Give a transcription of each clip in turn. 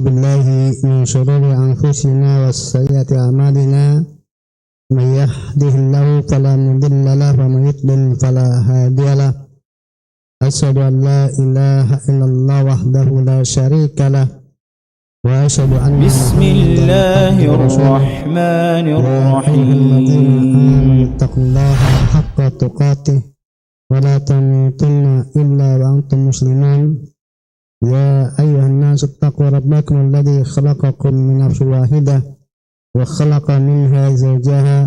بالله من شرور أنفسنا وسيئات أعمالنا من يهده الله فلا مضل له ومن يضلل فلا هادي له أشهد أن لا إله إلا الله وحده لا شريك له وأشهد أن بسم الله الرحمن الرحيم اتقوا الله حق تقاته ولا تموتن إلا وأنتم مسلمون يا أيها الناس اتقوا ربكم الذي خلقكم من نفس واحدة وخلق منها زوجها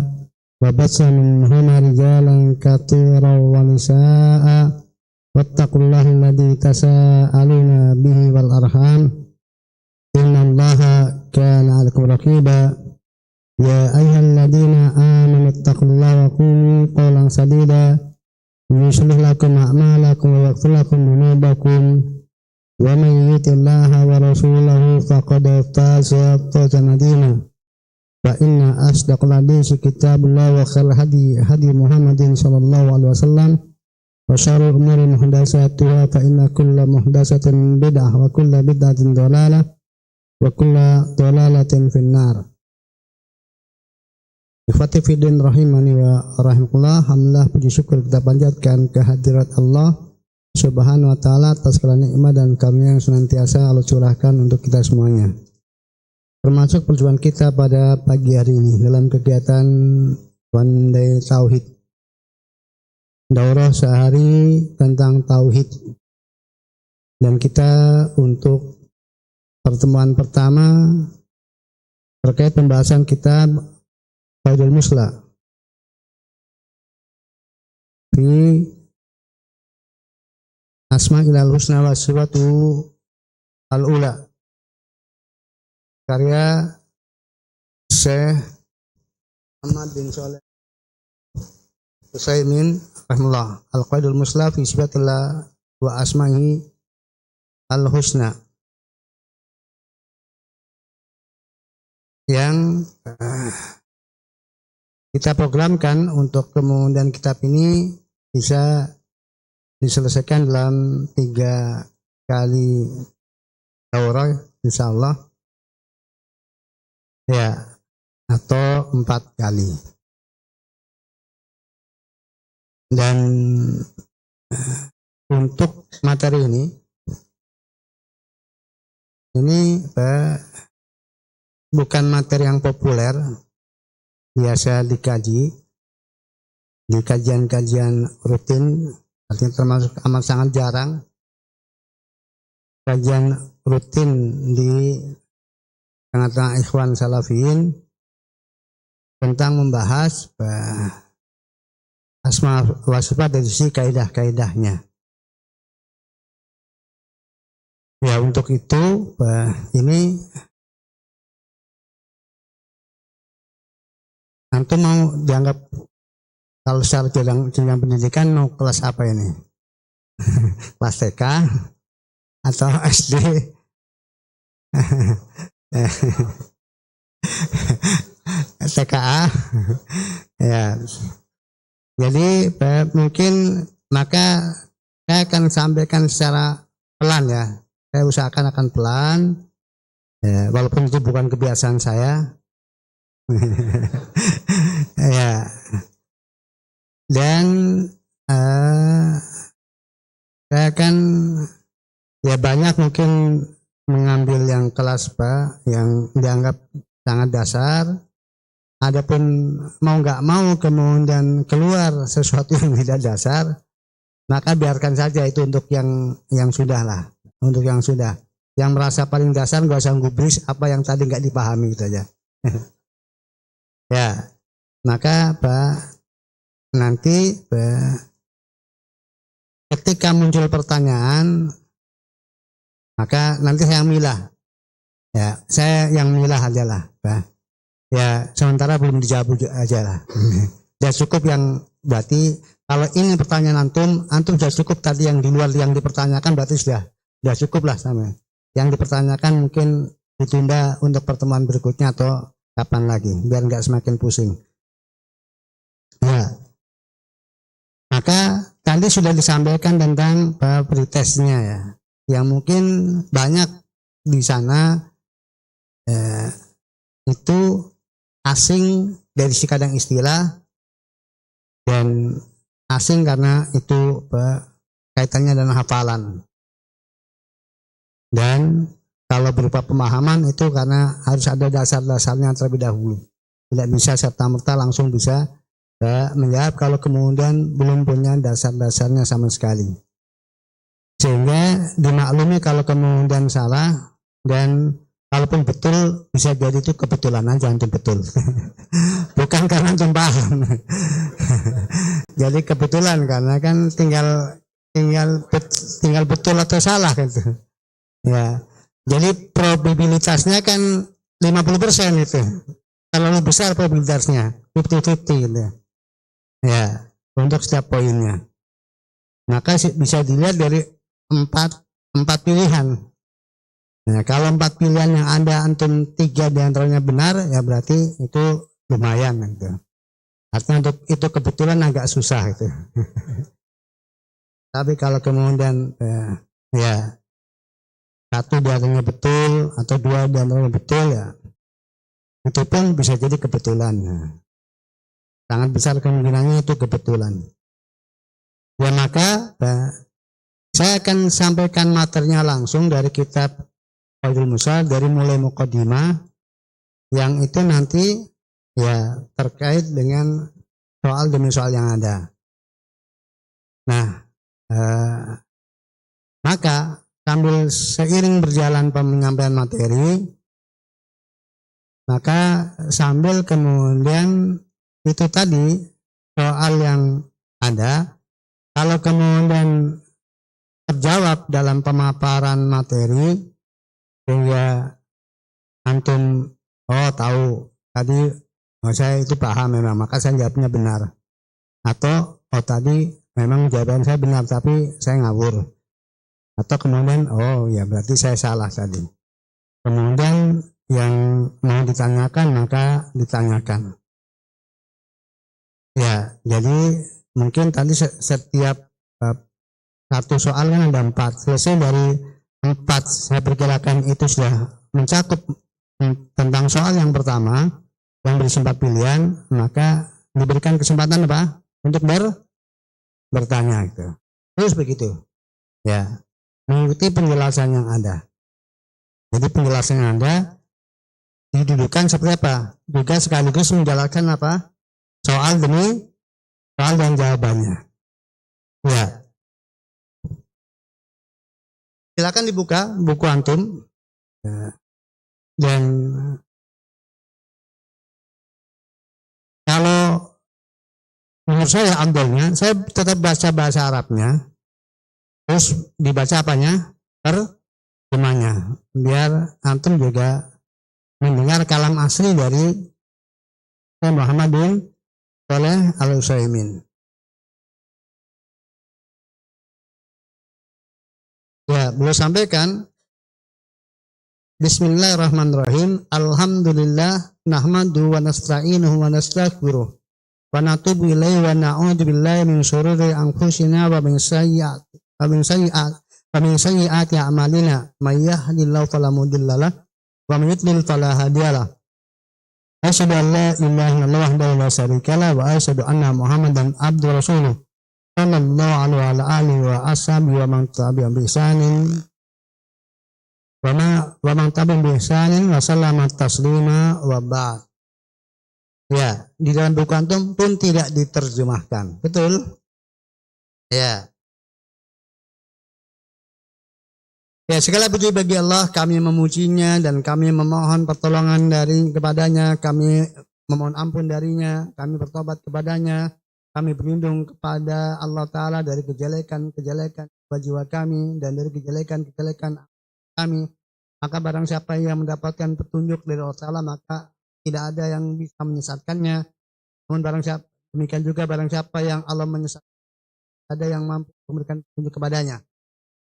وبث منهما رجالا كثيرا ونساء واتقوا الله الذي تساءلون به والأرحام إن الله كان عليكم رقيبا يا أيها الذين آمنوا اتقوا الله وقولوا قولا سديدا يصلح لكم أعمالكم ويغفر لكم ذنوبكم ومن يطع الله ورسوله فقد فاز فوزا عظيما فإن أصدق الحديث كتاب الله وخير الهدي هدي محمد صلى الله عليه وسلم وشر الأمور محدثاتها فإن كل محدثة بدعة وكل بدعة ضلالة وكل ضلالة في النار. Ikhwati fiddin rahimani wa rahimakumullah. Alhamdulillah, puji syukur kita panjatkan kehadirat Allah Subhanahu wa ta'ala atas segala nikmat dan karunia yang senantiasa Allah curahkan untuk kita semuanya. Termasuk perjuangan kita pada pagi hari ini dalam kegiatan One Day Tauhid. Daurah sehari tentang Tauhid. Dan kita untuk pertemuan pertama terkait pembahasan kitab Qaidul Musla fi Asma'il Husna wa Sifatu Al-Ula, karya Syekh Muhammad bin Shalih Utsaimin rahimahullah. Al-Qaidul Musla fi Sifatillah wa Asma'i Al-Husna, yang kita programkan untuk kemudian kitab ini bisa diselesaikan dalam 3 kali daurah insyaallah ya, atau 4 kali. Dan untuk materi ini bukan materi yang populer, biasa dikaji di kajian-kajian rutin, artinya termasuk amat sangat jarang kajian rutin di tengah-tengah ikhwan salafiyin tentang membahas asma wa sifat dari sisi kaidah-kaidahnya. Ya, untuk itu ini antum mau dianggap, kalau secara jenjang pendidikan mau kelas apa ini? Kelas TK atau SD? TKA? Ya. Jadi mungkin maka saya akan sampaikan secara pelan ya. Saya usahakan akan pelan, ya, walaupun itu bukan kebiasaan saya. Ya. Dan saya akan ya banyak mungkin mengambil yang kelas yang dianggap sangat dasar. Adapun mau nggak mau kemudian keluar sesuatu yang tidak dasar, maka biarkan saja itu untuk yang sudah lah, untuk yang sudah. Yang merasa paling dasar nggak usah gubris apa yang tadi nggak dipahami gitu aja. Ya, maka nanti ketika muncul pertanyaan, maka nanti saya milah. Ya, saya yang milah aja lah. Ya, sementara belum dijawab aja lah. Ya cukup yang berarti kalau ini pertanyaan antum sudah cukup tadi yang di luar yang dipertanyakan, berarti sudah cukup lah sama. Yang dipertanyakan mungkin ditunda untuk pertemuan berikutnya atau kapan lagi, biar nggak semakin pusing. Ya, maka tadi sudah disampaikan tentang pretestnya ya, yang mungkin banyak di sana itu asing dari si kadang istilah, dan asing karena itu kaitannya dengan hafalan. Dan kalau berupa pemahaman itu karena harus ada dasar-dasarnya terlebih dahulu. Tidak bisa serta-merta langsung bisa menjawab kalau kemudian belum punya dasar-dasarnya sama sekali. Sehingga dimaklumi kalau kemudian salah, dan kalaupun betul bisa jadi itu kebetulan aja antum betul. Bukan karena antum paham. Jadi kebetulan karena kan tinggal betul atau salah gitu. Ya. Jadi probabilitasnya kan 50% itu. Terlalu besar probabilitasnya, 50-50 gitu. Ya, untuk setiap poinnya. Maka bisa dilihat dari empat pilihan. Nah, kalau 4 pilihan yang ada antum 3 diantaranya benar, ya berarti itu lumayan gitu. Artinya untuk itu kebetulan agak susah itu. Tapi kalau kemudian ya 1 diantaranya betul atau 2 diantaranya betul, ya itu pun bisa jadi kebetulan. Nah, sangat besar kemungkinannya itu kebetulan. Ya maka saya akan sampaikan materinya langsung dari kitab Qawaidul Mursal, dari mulai muqaddimah, yang itu nanti ya terkait dengan soal demi soal yang ada. Nah, maka sambil seiring berjalan penyampaian materi, maka sambil kemudian itu tadi soal yang ada, kalau kemudian terjawab dalam pemaparan materi, sehingga antum tahu tadi saya itu paham memang, maka saya jawabnya benar. Atau tadi memang jawaban saya benar tapi saya ngawur. Atau kemudian ya berarti saya salah tadi. Kemudian yang mau ditanyakan maka ditanyakan. Ya, jadi mungkin tadi setiap satu soal kan ada 4. Selesai dari 4, saya perkirakan itu sudah mencakup tentang soal yang pertama yang berisi 4 pilihan, maka diberikan kesempatan apa? Untuk bertanya gitu. Terus begitu. Ya, mengikuti penjelasan yang ada. Jadi penjelasan yang ada didudukan seperti apa? Juga sekaligus menjelaskan apa? Soal demi soal dan jawabannya. Ya. Silakan dibuka buku antum. Ya. Dan kalau menurut saya ambilnya, saya tetap baca bahasa Arabnya, terus dibaca apanya? Terjemahnya, biar antum juga mendengar kalam asli dari Muhammad bin Shalih Al-Utsaimin. Ya, beliau sampaikan, Bismillahirrahmanirrahim. Alhamdulillah nahmadu wa nasta'inuhu wa nastaghfiruh wa natubu ilaihi wa na'udzu billahi min syururi anfusina wa min sayyiati a'malina. May yahdihillahu fala mudilla lahu wa may yudlil fala hadiyalah. Asyhadu an la ilaha illallah wahdahu la syarika lahu wa asyhadu anna Muhammadan abduhu wa rasuluh. Sallallahu alaihi wa alihi wa ashabihi wa man tabi'ahum bi ihsanin wa man tabi'ahum bi ihsanin wa sallama taslima wa ba'd. Ya, di dalam buku antum pun tidak diterjemahkan. Betul? Ya. Ya, segala puji bagi Allah, kami memujinya dan kami memohon pertolongan kepadanya, kami memohon ampun darinya, kami bertobat kepadanya, kami berlindung kepada Allah Ta'ala dari kejelekan-kejelekan jiwa kami dan dari kejelekan-kejelekan kami. Maka barang siapa yang mendapatkan petunjuk dari Allah Ta'ala, maka tidak ada yang bisa menyesatkannya. Namun demikian juga barang siapa yang Allah menyesatkan, ada yang mampu memberikan petunjuk kepadanya.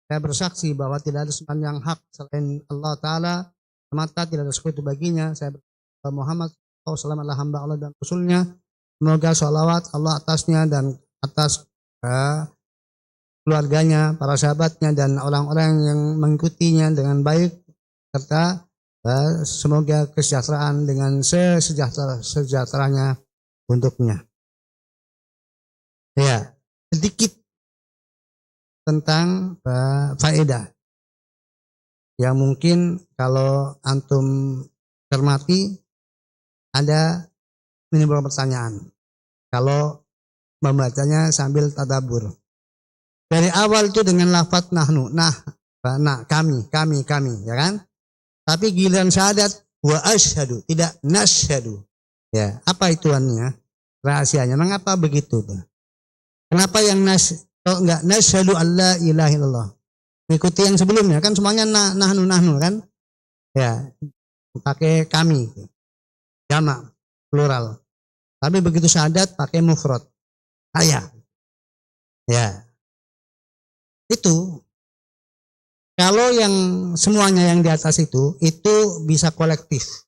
Saya bersaksi bahwa tidak ada sembahan yang hak selain Allah Ta'ala, semata tidak ada sekutu baginya. Saya bersaksi Muhammad SAW adalah hamba Allah dan Rasulnya. Semoga sholawat Allah atasnya dan atas keluarganya, para sahabatnya, dan orang-orang yang mengikutinya dengan baik, serta semoga kesejahteraan dengan sejahteranya untuknya. Ya, sedikit tentang faedah yang mungkin kalau antum cermati ada menimbulkan pertanyaan kalau membacanya sambil tadabbur. Dari awal itu dengan lafaz nahnu, kami, ya kan? Tapi giliran syahadat wa asyhadu, tidak nasyhadu. Ya, apa ituannya? Rahasianya mengapa begitu? Kenapa yang kalau enggak nasyhadu alla ilaha illallah? Mengikuti yang sebelumnya kan semuanya nahnu kan? Ya, pakai kami. Jamak, plural. Tapi begitu syahadat pakai mufrad. Saya. Ya. Itu kalau yang semuanya yang di atas itu bisa kolektif.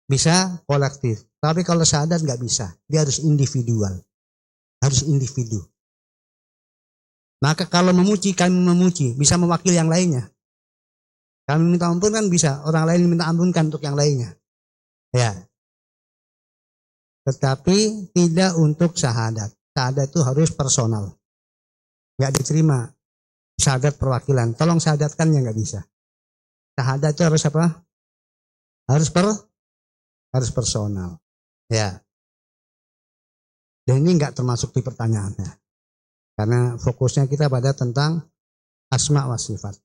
Bisa kolektif. Tapi kalau syahadat nggak bisa. Dia harus individual. Harus individu. Maka kalau memuji, kami memuji. Bisa mewakili yang lainnya. Kami minta ampun kan bisa. Orang lain minta ampunkan untuk yang lainnya. Ya. Tetapi tidak untuk syahadat. Syahadat itu harus personal. Nggak diterima. Syahadat perwakilan. Tolong syahadatkan ya nggak bisa. Syahadat itu harus apa? Harus personal. Ya. Dan ini nggak termasuk di pertanyaannya. Karena fokusnya kita pada tentang asma wa sifat.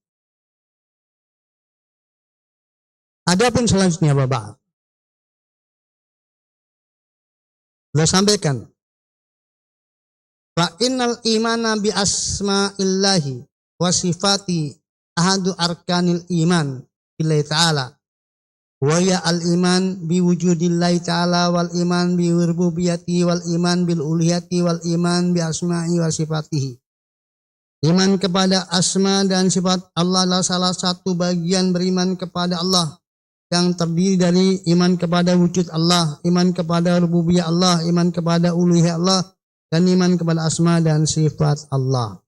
Adapun selanjutnya Bapak. Sudah sampaikan. Fa innal imana bi asma'illahi wa sifati ahadu arkanil iman billahi ta'ala. Wa ya al-iman bi wujudillahi ta'ala wal iman bi rububiyyati wal iman bil uluhiyati wal iman bi asma'i wa sifatihi. Iman kepada asma dan sifat Allah adalah salah satu bagian beriman kepada Allah yang terdiri dari iman kepada wujud Allah, iman kepada rububiyah Allah, iman kepada uluhiyah Allah, dan iman kepada asma dan sifat Allah.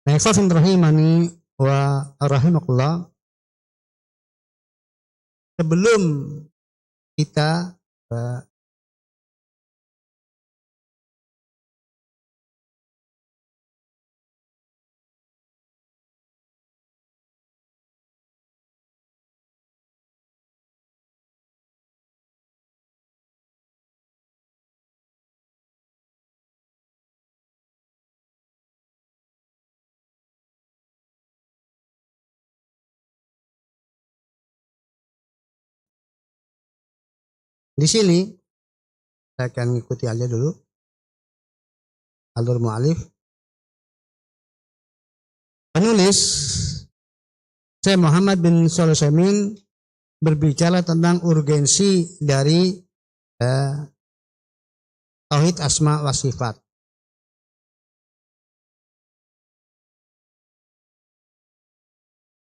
Nah, ikhwan rahimani wa rahimakumullah, sebelum kita di sini saya akan ikuti aja dulu alur mu'alif. Penulis Syekh Muhammad bin Shalih Al-Utsaimin berbicara tentang urgensi dari tauhid asma wa sifat.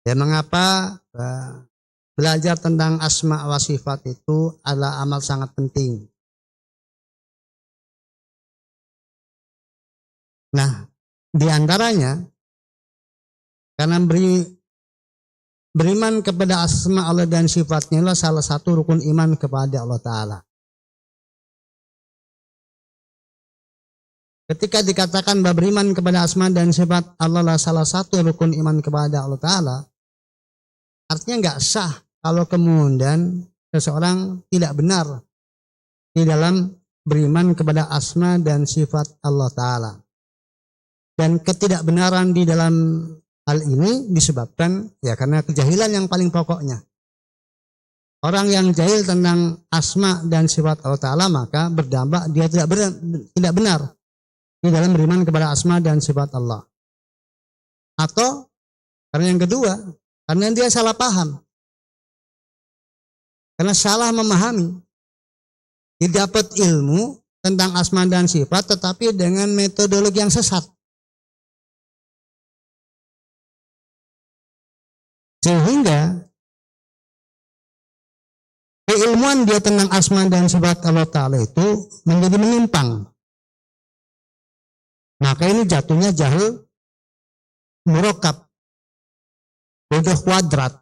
Dan mengapa belajar tentang asma wa sifat itu adalah amal sangat penting. Nah, di antaranya karena beriman kepada asma Allah dan sifatnya adalah salah satu rukun iman kepada Allah Ta'ala. Ketika dikatakan bahwa beriman kepada asma dan sifat Allah adalah salah satu rukun iman kepada Allah Ta'ala, artinya nggak sah kalau kemudian seseorang tidak benar di dalam beriman kepada asma dan sifat Allah Ta'ala. Dan ketidakbenaran di dalam hal ini disebabkan ya karena kejahilan yang paling pokoknya. Orang yang jahil tentang asma dan sifat Allah Ta'ala maka berdampak dia tidak benar di dalam beriman kepada asma dan sifat Allah. Atau karena yang kedua, karena dia salah paham. Karena salah memahami. Dia dapat ilmu tentang asma dan sifat tetapi dengan metodologi yang sesat. Sehingga keilmuan dia tentang asma dan sifat Allah Ta'ala itu menjadi menyimpang. Maka ini jatuhnya jahil murakkab, bodoh kuadrat.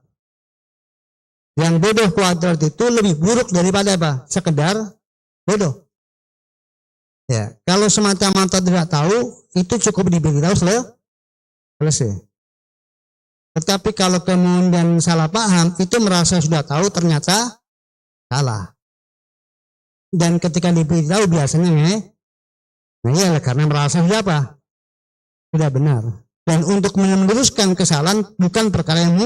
Yang bodoh kuadrat itu lebih buruk daripada apa? Sekedar bodoh. Ya, kalau semata-mata tidak tahu, itu cukup diberitahu selesai. Tetapi kalau kemudian salah paham, itu merasa sudah tahu, ternyata salah. Dan ketika diberitahu biasanya nah iyalah, karena merasa sudah apa? Sudah benar. Dan untuk meluruskan kesalahan bukan perkara yang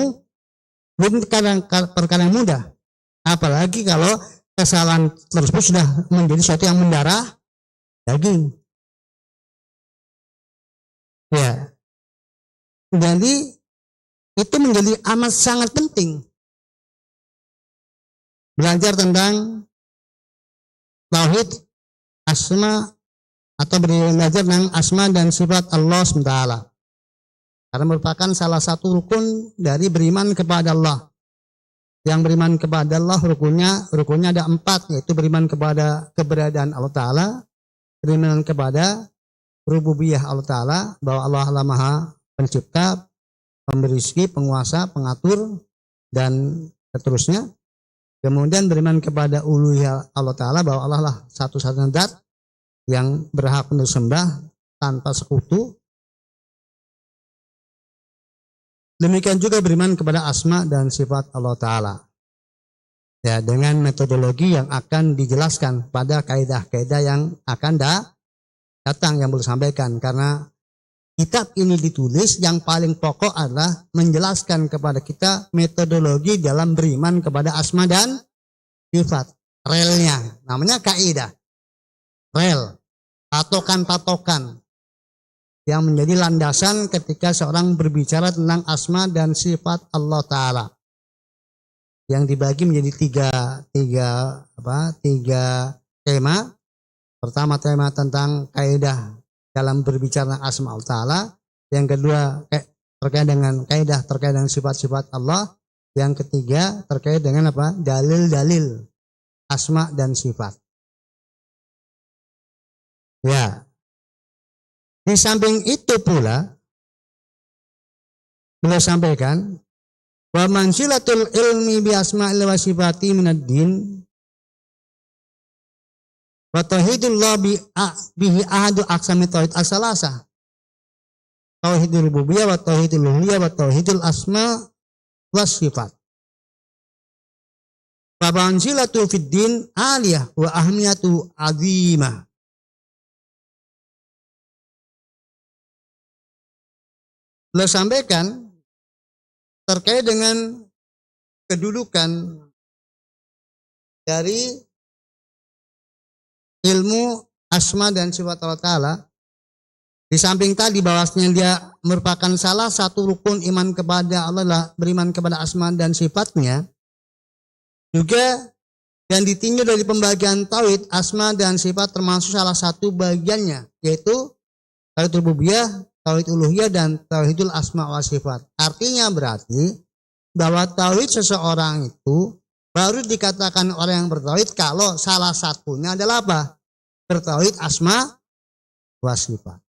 mudah. Apalagi kalau kesalahan tersebut sudah menjadi sesuatu yang mendarah daging. Ya. Jadi itu menjadi amat sangat penting. Belajar tentang tauhid asma atau belajar tentang asma dan sifat Allah SWT. Karena merupakan salah satu rukun dari beriman kepada Allah. Yang beriman kepada Allah rukunnya ada 4, yaitu beriman kepada keberadaan Allah Ta'ala, beriman kepada rububiyah Allah Ta'ala, bahwa Allah adalah Maha Pencipta, pemberi rezeki, penguasa, pengatur, dan seterusnya. Kemudian beriman kepada uluhiyah Allah Ta'ala, bahwa Allah lah satu-satunya zat yang berhak untuk sembah tanpa sekutu. Demikian juga beriman kepada asma dan sifat Allah Ta'ala. Ya, dengan metodologi yang akan dijelaskan pada kaidah-kaidah yang akan datang yang boleh sampaikan. Karena kitab ini ditulis yang paling pokok adalah menjelaskan kepada kita metodologi dalam beriman kepada asma dan sifat. Relnya, namanya kaidah. Rel, patokan-patokan yang menjadi landasan ketika seorang berbicara tentang asma dan sifat Allah Ta'ala, yang dibagi menjadi tiga tema. Pertama, tema tentang kaidah dalam berbicara tentang asma Allah Ta'ala. Yang kedua, terkait dengan kaidah terkait dengan sifat-sifat Allah. Yang ketiga, terkait dengan apa? Dalil-dalil asma dan sifat. Ya. Di samping itu pula beliau sampaikan wa mansilatul ilmi bi asma'il wa sifati minad din wa tauhidullah bihi ahadu aqsami tauhid as-salasa, tauhidul rububiyah wa tauhidul uluhiyah wa tauhidul asma wa sifat. Wa mansilatul fid din aliyah wa ahmiyatu azimah. Beliau sampaikan terkait dengan kedudukan dari ilmu asma dan sifat Allah Ta'ala. Di samping tadi bahwasanya dia merupakan salah satu rukun iman kepada Allah, beriman kepada asma dan sifatnya, juga yang ditinjau dari pembagian tauhid, asma dan sifat termasuk salah satu bagiannya, yaitu tauhid rububiyah, tauhid uluhiyah, dan tauhidul asma wa sifat. Artinya berarti bahwa tauhid seseorang itu baru dikatakan orang yang bertauhid kalau salah satunya adalah apa? Bertauhid asma wa sifat.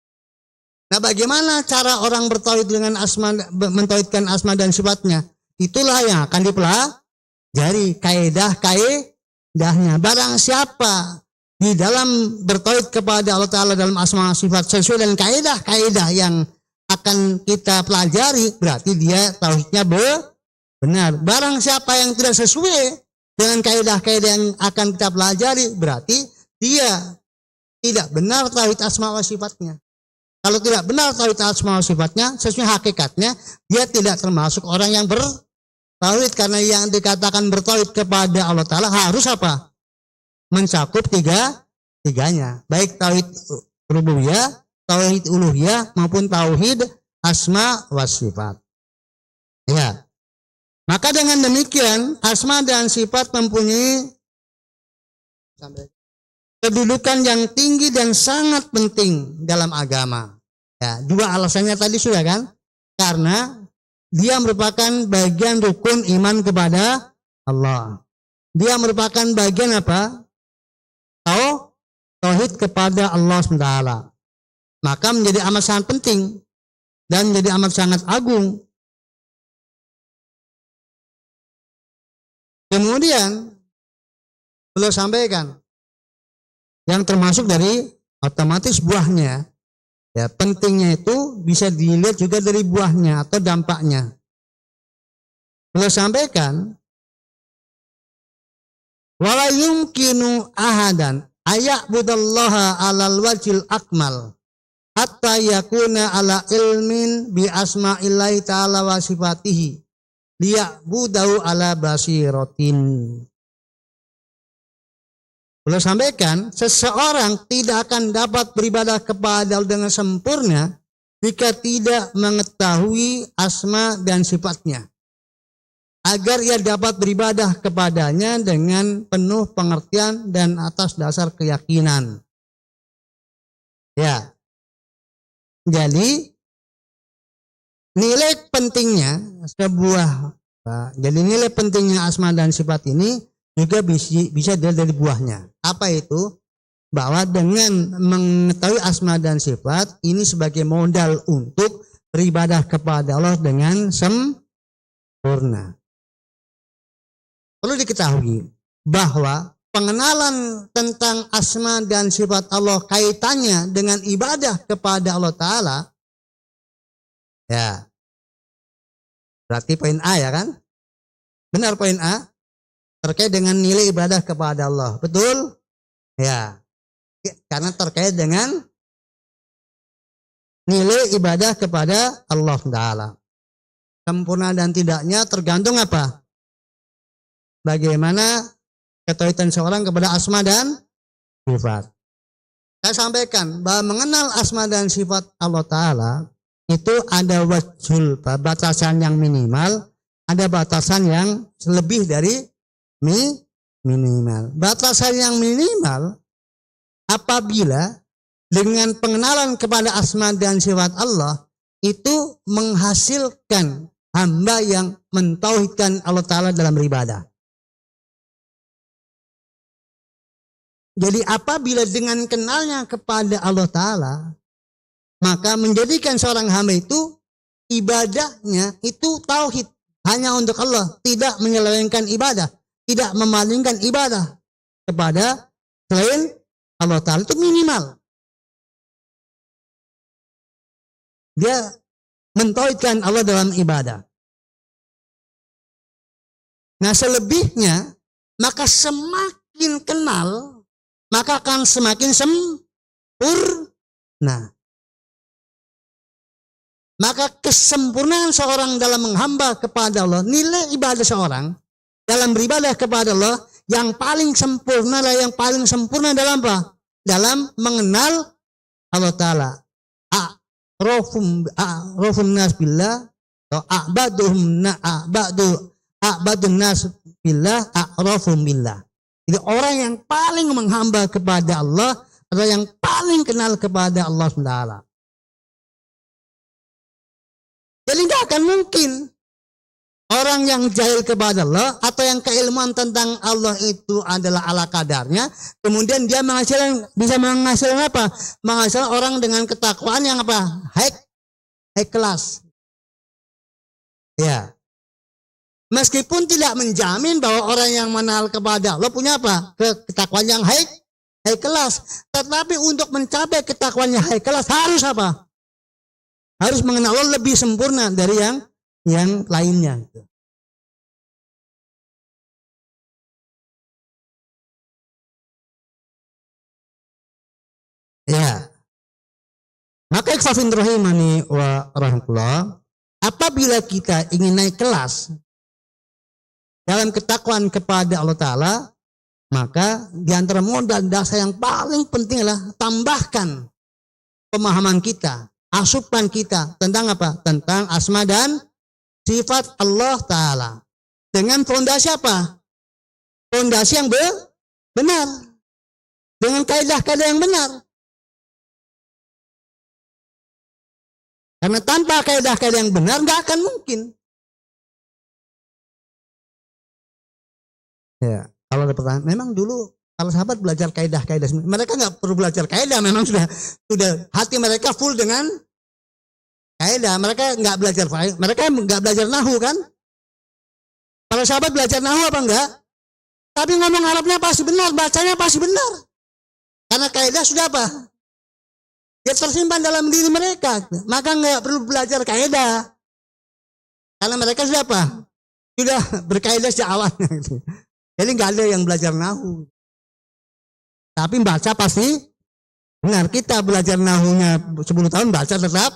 Nah, bagaimana cara orang bertauhid dengan asma, mentauhidkan asma dan sifatnya? Itulah yang akan dipelajari kaidahnya. Barang siapa di dalam bertauhid kepada Allah Ta'ala dalam asma sifat sesuai dengan kaidah-kaidah yang akan kita pelajari, berarti dia tauhidnya benar. Barang siapa yang tidak sesuai dengan kaidah-kaidah yang akan kita pelajari, berarti dia tidak benar tauhid asma wa sifatnya. Kalau tidak benar tauhid asma wa sifatnya, sesuai hakikatnya, dia tidak termasuk orang yang bertauhid. Karena yang dikatakan bertauhid kepada Allah Ta'ala harus apa? Mencakup tiganya, baik tauhid rububiyah, tauhid uluhiyah, maupun tauhid asma wa sifat. Ya. Maka dengan demikian asma dan sifat mempunyai kedudukan yang tinggi dan sangat penting dalam agama. Ya, dua alasannya tadi sudah kan? Karena dia merupakan bagian rukun iman kepada Allah. Dia merupakan bagian apa? Tauhid kepada Allah SWT. Maka menjadi amat sangat penting dan jadi amat sangat agung. Kemudian beliau sampaikan yang termasuk dari otomatis buahnya, ya pentingnya itu bisa dilihat juga dari buahnya atau dampaknya. Beliau sampaikan, wala yumkinu ahadan aya'budallaha alal wajil akmal hatta yakuna ala ilmin bi asma'illahi ta'ala wa sifatihi liya'budahu ala basiratin. Beliau sampaikan, seseorang tidak akan dapat beribadah kepada Allah dengan sempurna jika tidak mengetahui asma dan sifatnya, agar ia dapat beribadah kepadanya dengan penuh pengertian dan atas dasar keyakinan. Ya, jadi nilai pentingnya jadi nilai pentingnya asma dan sifat ini juga bisa dilihat dari buahnya. Apa itu? Bahwa dengan mengetahui asma dan sifat ini sebagai modal untuk beribadah kepada Allah dengan sempurna. Perlu diketahui bahwa pengenalan tentang asma dan sifat Allah kaitannya dengan ibadah kepada Allah Ta'ala, ya berarti poin A ya kan? Benar poin A? Terkait dengan nilai ibadah kepada Allah. Betul? Ya. Karena terkait dengan nilai ibadah kepada Allah Ta'ala. Sempurna dan tidaknya tergantung apa? Bagaimana ketauhidan seorang kepada asma dan sifat. Saya sampaikan bahwa mengenal asma dan sifat Allah Ta'ala itu ada wajhul, batasan yang minimal, ada batasan yang lebih dari minimal. Batasan yang minimal apabila dengan pengenalan kepada asma dan sifat Allah itu menghasilkan hamba yang mentauhidkan Allah Ta'ala dalam beribadah. Jadi apabila dengan kenalnya kepada Allah Ta'ala, maka menjadikan seorang hamba itu ibadahnya itu tauhid hanya untuk Allah, tidak menyelewengkan ibadah, tidak memalingkan ibadah kepada selain Allah Ta'ala, itu minimal. Dia mentauhidkan Allah dalam ibadah. Nah selebihnya, maka semakin kenal, maka akan semakin sempurna. Maka kesempurnaan seorang dalam menghamba kepada Allah, nilai ibadah seorang dalam beribadah kepada Allah yang paling sempurna adalah yang paling sempurna dalam apa? Dalam mengenal Allah Ta'ala. A'rafun nas billah atau a'badun nas billah a'rafum billah. Jadi orang yang paling menghamba kepada Allah adalah yang paling kenal kepada Allah Ta'ala. Jadi tidak akan mungkin orang yang jahil kepada Allah atau yang keilmuan tentang Allah itu adalah ala kadarnya, kemudian dia bisa menghasilkan apa? Menghasilkan orang dengan ketakwaan yang apa? High class. Ya. Meskipun tidak menjamin bahwa orang yang mengenal kepada Allah punya apa? Ketakwaan yang high class. Tetapi untuk mencapai ketakwaan yang high class harus apa? Harus mengenal Allah lebih sempurna dari yang lainnya. Ya. Maka ikhwafin rahimani wa rahmatullah, apabila kita ingin naik kelas dalam ketakwaan kepada Allah Ta'ala, maka di antara modal dasar yang paling penting adalah tambahkan pemahaman kita, asupan kita tentang apa? Tentang asma dan sifat Allah Ta'ala. Dengan fondasi apa? Fondasi yang benar. Dengan kaidah-kaidah yang benar. Karena tanpa kaidah-kaidah yang benar nggak akan mungkin. Ya, kalau ada pertanyaan, memang dulu kalau sahabat belajar kaidah-kaidah, mereka nggak perlu belajar kaidah, memang sudah hati mereka full dengan kaidah, mereka nggak belajar nahu kan? Para sahabat belajar nahu apa enggak? Tapi ngomong Arabnya pasti benar, bacanya pasti benar. Karena kaidah sudah apa? Ya tersimpan dalam diri mereka, maka nggak perlu belajar kaidah. Karena mereka sudah apa? Sudah berkaidah sejak awalnya. Jadi nggak ada yang belajar nahu. Tapi baca pasti benar. Kita belajar nahunya 10 tahun baca tetap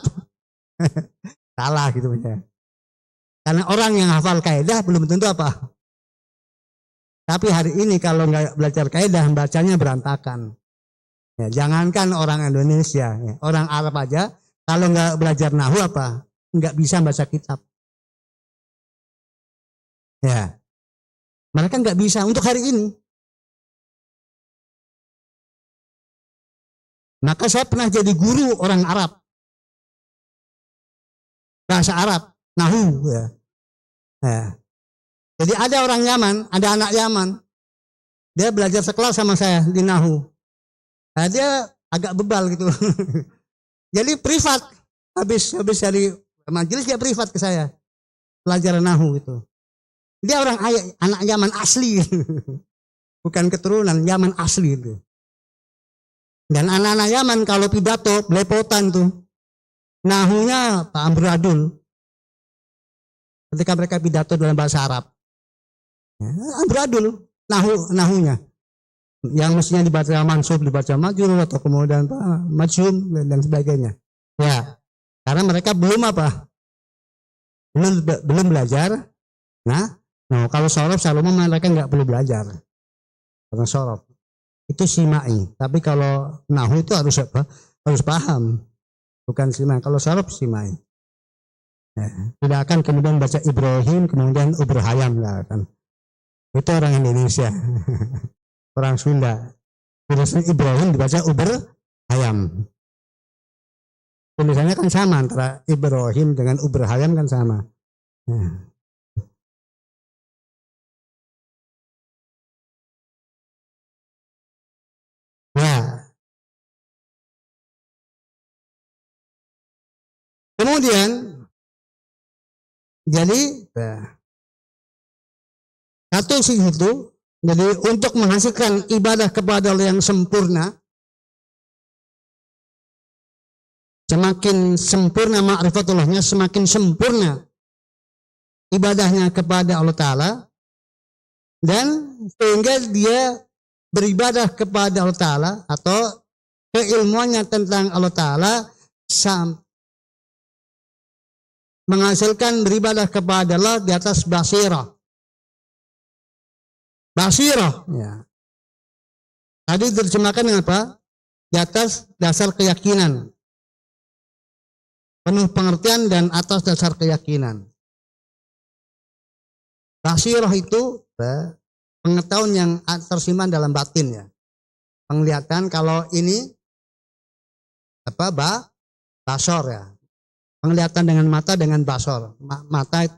salah gitu ya. Karena orang yang hafal kaidah belum tentu apa. Tapi hari ini kalau nggak belajar kaidah bacanya berantakan. Ya, jangankan orang Indonesia, ya, orang Arab aja kalau nggak belajar nahu apa nggak bisa baca kitab. Ya, mereka nggak bisa untuk hari ini. Maka saya pernah jadi guru orang Arab, bahasa Arab, nahu. Ya. Ya. Jadi ada orang Yaman, ada anak Yaman, dia belajar sekelas sama saya di nahu. Nah, dia agak bebal gitu. Jadi privat, habis dari majelis dia privat ke saya, pelajaran nahu itu. Dia orang anak Yaman asli, bukan keturunan, Yaman asli itu. Dan anak-anak Yaman kalau pidato belepotan tuh, nahunya Pak amburadul. Ketika mereka pidato dalam bahasa Arab, ya, amburadul nahunya, yang mestinya dibaca mansub, dibaca majrur atau kemudian majhum dan sebagainya. Ya, karena mereka belum apa, belum belajar. Nah, kalau sorof Salomo mereka nggak perlu belajar karena sorof itu simai. Tapi kalau nahu itu harus apa? Harus paham, bukan simai. Kalau sorof simai. Ya, tidak akan kemudian baca Ibrahim kemudian Ubrahayam, nggak akan. Itu orang Indonesia, orang Sunda. Tulisan Ibrahim dibaca Ubrahayam. Tulisannya kan sama antara Ibrahim dengan Ubrahayam kan sama. Ya. Nah, kemudian jadi satu sih itu, jadi untuk menghasilkan ibadah kepada Allah yang sempurna, semakin sempurna ma'rifatullahnya, semakin sempurna ibadahnya kepada Allah Ta'ala, dan sehingga dia beribadah kepada Allah Ta'ala atau keilmuannya tentang Allah Ta'ala menghasilkan beribadah kepada Allah di atas basirah. Basirah. Ya. Tadi diterjemahkan dengan apa? Di atas dasar keyakinan. Penuh pengertian dan atas dasar keyakinan. Basirah itu pengetahuan yang tersimpan dalam batin ya. Penglihatan kalau ini apa basor ya. Penglihatan dengan mata dengan basor. Mata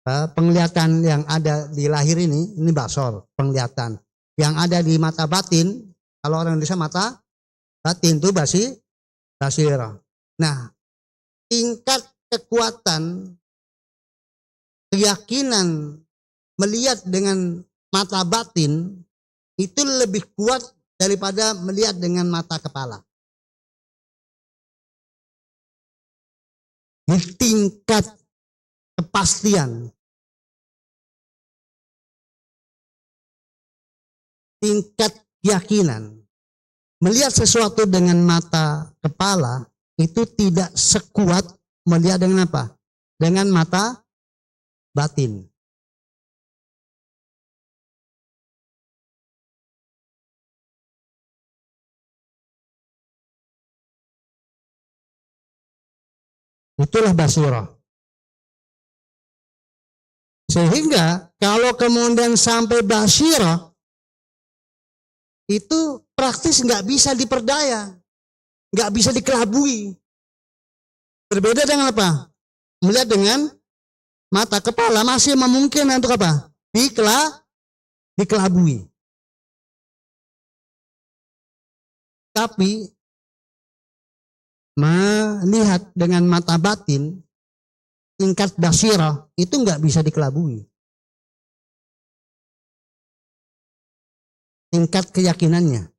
penglihatan yang ada di lahir ini basor, penglihatan. Yang ada di mata batin, kalau orang Indonesia mata batin itu basirah. Nah, tingkat kekuatan keyakinan melihat dengan mata batin itu lebih kuat daripada melihat dengan mata kepala. Ini tingkat kepastian, tingkat keyakinan. Melihat sesuatu dengan mata kepala itu tidak sekuat melihat dengan apa? Dengan mata batin. Itulah basirah. Sehingga kalau kemudian sampai basirah itu praktis nggak bisa diperdaya, nggak bisa dikelabui. Berbeda dengan apa? Melihat dengan mata kepala masih memungkinkan untuk apa? Dikelabui. Tapi melihat dengan mata batin, tingkat basirah itu nggak bisa dikelabui. Tingkat keyakinannya.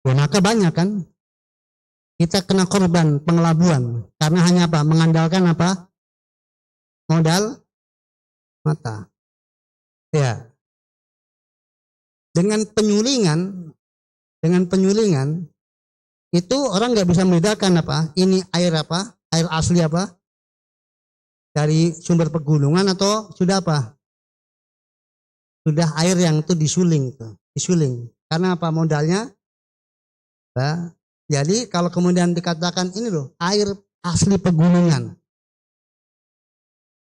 Ya, maka banyak kan kita kena korban pengelabuan karena hanya apa? Mengandalkan apa? Modal mata. Ya. Dengan penyulingan itu orang nggak bisa membedakan apa? Ini air apa? Air asli apa? Dari sumber pegunungan atau sudah apa? Sudah air yang itu disuling. Karena apa? Modalnya. Nah, jadi kalau kemudian dikatakan ini loh, air asli pegunungan.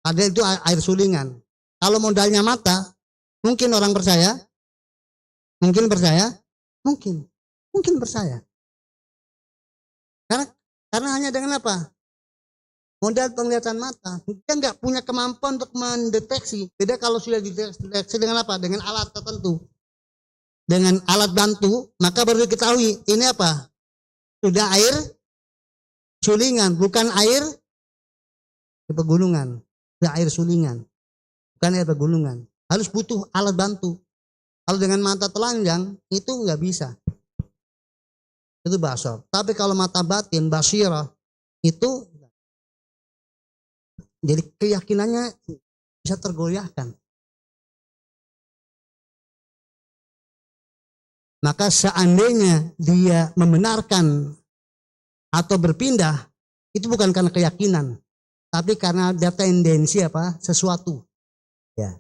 Padahal itu air sulingan. Kalau modalnya mata, mungkin orang percaya? Mungkin percaya? Mungkin percaya. Karena hanya dengan apa? Modal penglihatan mata. Dia nggak punya kemampuan untuk mendeteksi. Beda kalau sudah dideteksi dengan apa? Dengan alat tertentu. Dengan alat bantu, maka baru diketahui ini apa? Sudah air sulingan, bukan air di pegunungan. Sudah air sulingan, bukan air pegunungan. Harus butuh alat bantu. Kalau dengan mata telanjang itu nggak bisa. Itu basar. Tapi kalau mata batin, basirah itu jadi keyakinannya bisa tergoyahkan. Maka seandainya dia membenarkan atau berpindah, itu bukan karena keyakinan, tapi karena ada tendensi apa? Sesuatu. Ya.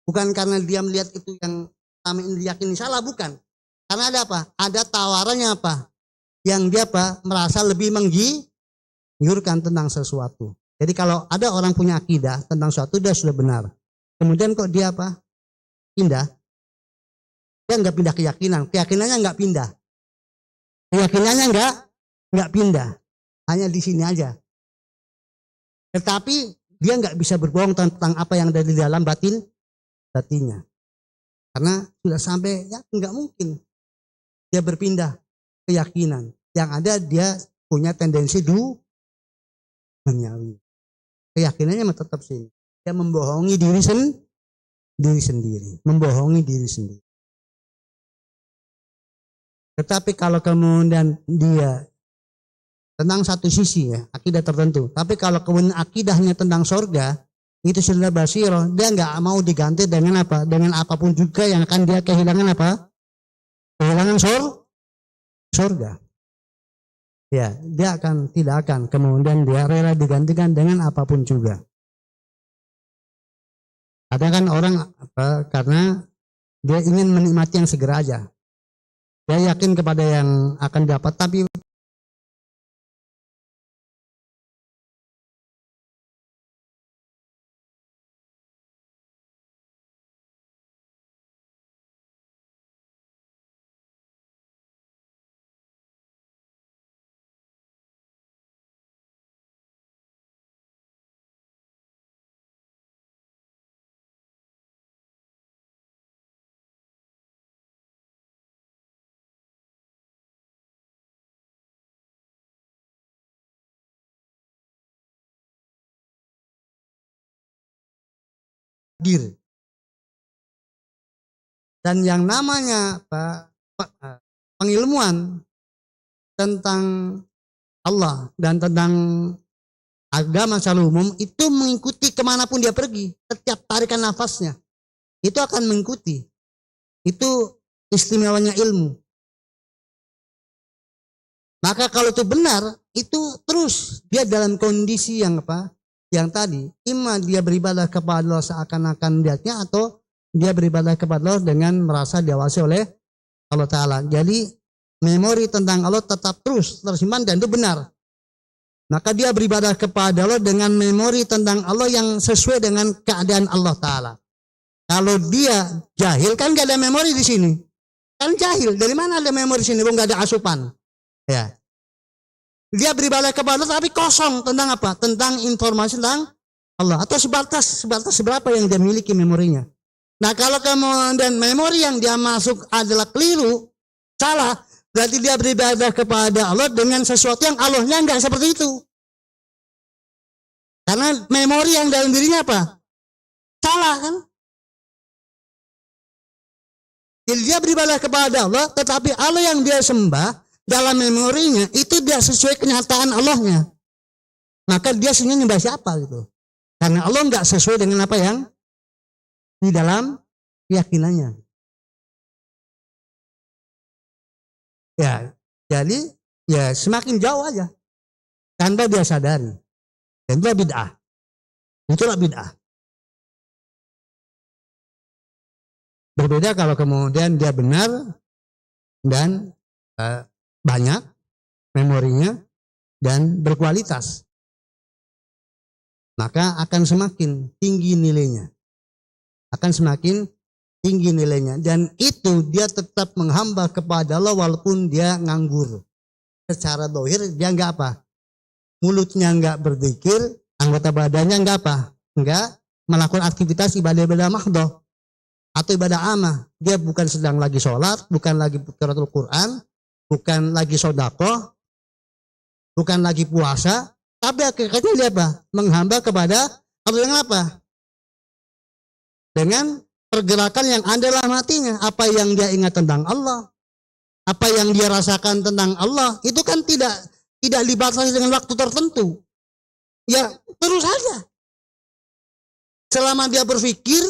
Bukan karena dia melihat itu yang kami diyakini salah, bukan. Karena ada apa? Ada tawarannya apa? Yang dia apa? Merasa lebih menggiurkan tentang sesuatu. Jadi kalau ada orang punya akidah tentang sesuatu, dia sudah benar. Kemudian kok dia apa? Pindah. Dia nggak pindah keyakinannya nggak pindah. Keyakinannya nggak pindah. Hanya di sini aja. Tetapi dia nggak bisa berbohong tentang apa yang ada di dalam batinnya. Karena sudah sampai ya nggak mungkin dia berpindah keyakinan. Yang ada dia punya tendensi duniawi. Keyakinannya tetap sini. Dia membohongi diri sendiri. Membohongi diri sendiri. Tetapi kalau kemudian dia tentang satu sisi ya, akidah tertentu. Tapi kalau kemudian akidahnya tentang surga, itu sudah basirah. Dia nggak mau diganti dengan apa? Dengan apapun juga yang akan dia kehilangan apa? Kehilangan surga. Ya, dia tidak akan kemudian dia rela digantikan dengan apapun juga. Ada kan orang apa? Karena dia ingin menikmati yang segera aja. Dia yakin kepada yang akan dapat, tapi hadir. Dan yang namanya pengilmuan tentang Allah dan tentang agama secara umum itu mengikuti kemanapun dia pergi. Setiap tarikan nafasnya itu akan mengikuti. Itu istimewanya ilmu. Maka kalau itu benar, itu terus dia dalam kondisi yang apa? Yang tadi, imma dia beribadah kepada Allah seakan-akan lihatnya, atau dia beribadah kepada Allah dengan merasa diawasi oleh Allah Ta'ala. Jadi memori tentang Allah tetap terus tersimpan dan itu benar. Maka dia beribadah kepada Allah dengan memori tentang Allah yang sesuai dengan keadaan Allah Ta'ala. Kalau dia jahil kan gak ada memori di sini. Kan jahil, dari mana ada memori di sini? Gak ada asupan. Ya. Dia beribadah kepada Allah tapi kosong tentang apa? Tentang informasi tentang Allah, atau sebatas berapa yang dia miliki memorinya. Nah, kalau kemudian memori yang dia masuk adalah keliru, salah, berarti dia beribadah kepada Allah dengan sesuatu yang Allahnya enggak seperti itu. Karena memori yang dalam dirinya apa? Salah kan? Jadi dia beribadah kepada Allah, tetapi Allah yang dia sembah dalam memorinya itu dia sesuai kenyataan Allahnya. Maka dia sebenarnya nyembah siapa gitu. Karena Allah enggak sesuai dengan apa yang di dalam keyakinannya. Ya, jadi ya semakin jauh aja tanpa dia sadari. Dan itulah bid'ah. Itulah bid'ah. Berbeda kalau kemudian dia benar dan banyak memorinya dan berkualitas. Maka akan semakin tinggi nilainya. Akan semakin tinggi nilainya. Dan itu dia tetap menghamba kepada Allah walaupun dia nganggur. Secara dohir dia enggak apa? Mulutnya enggak berzikir, anggota badannya enggak apa? Enggak melakukan aktivitas ibadah-ibadah mahdoh atau ibadah amah. Dia bukan sedang lagi sholat, bukan lagi qiraatul Quran, bukan lagi sedekah, bukan lagi puasa, tapi akhirnya dia apa? Menghamba kepada Allah dengan apa? Dengan pergerakan yang ada dalam hatinya. Apa yang dia ingat tentang Allah, apa yang dia rasakan tentang Allah, itu kan tidak dibatasi dengan waktu tertentu. Ya terus saja. Selama dia berpikir,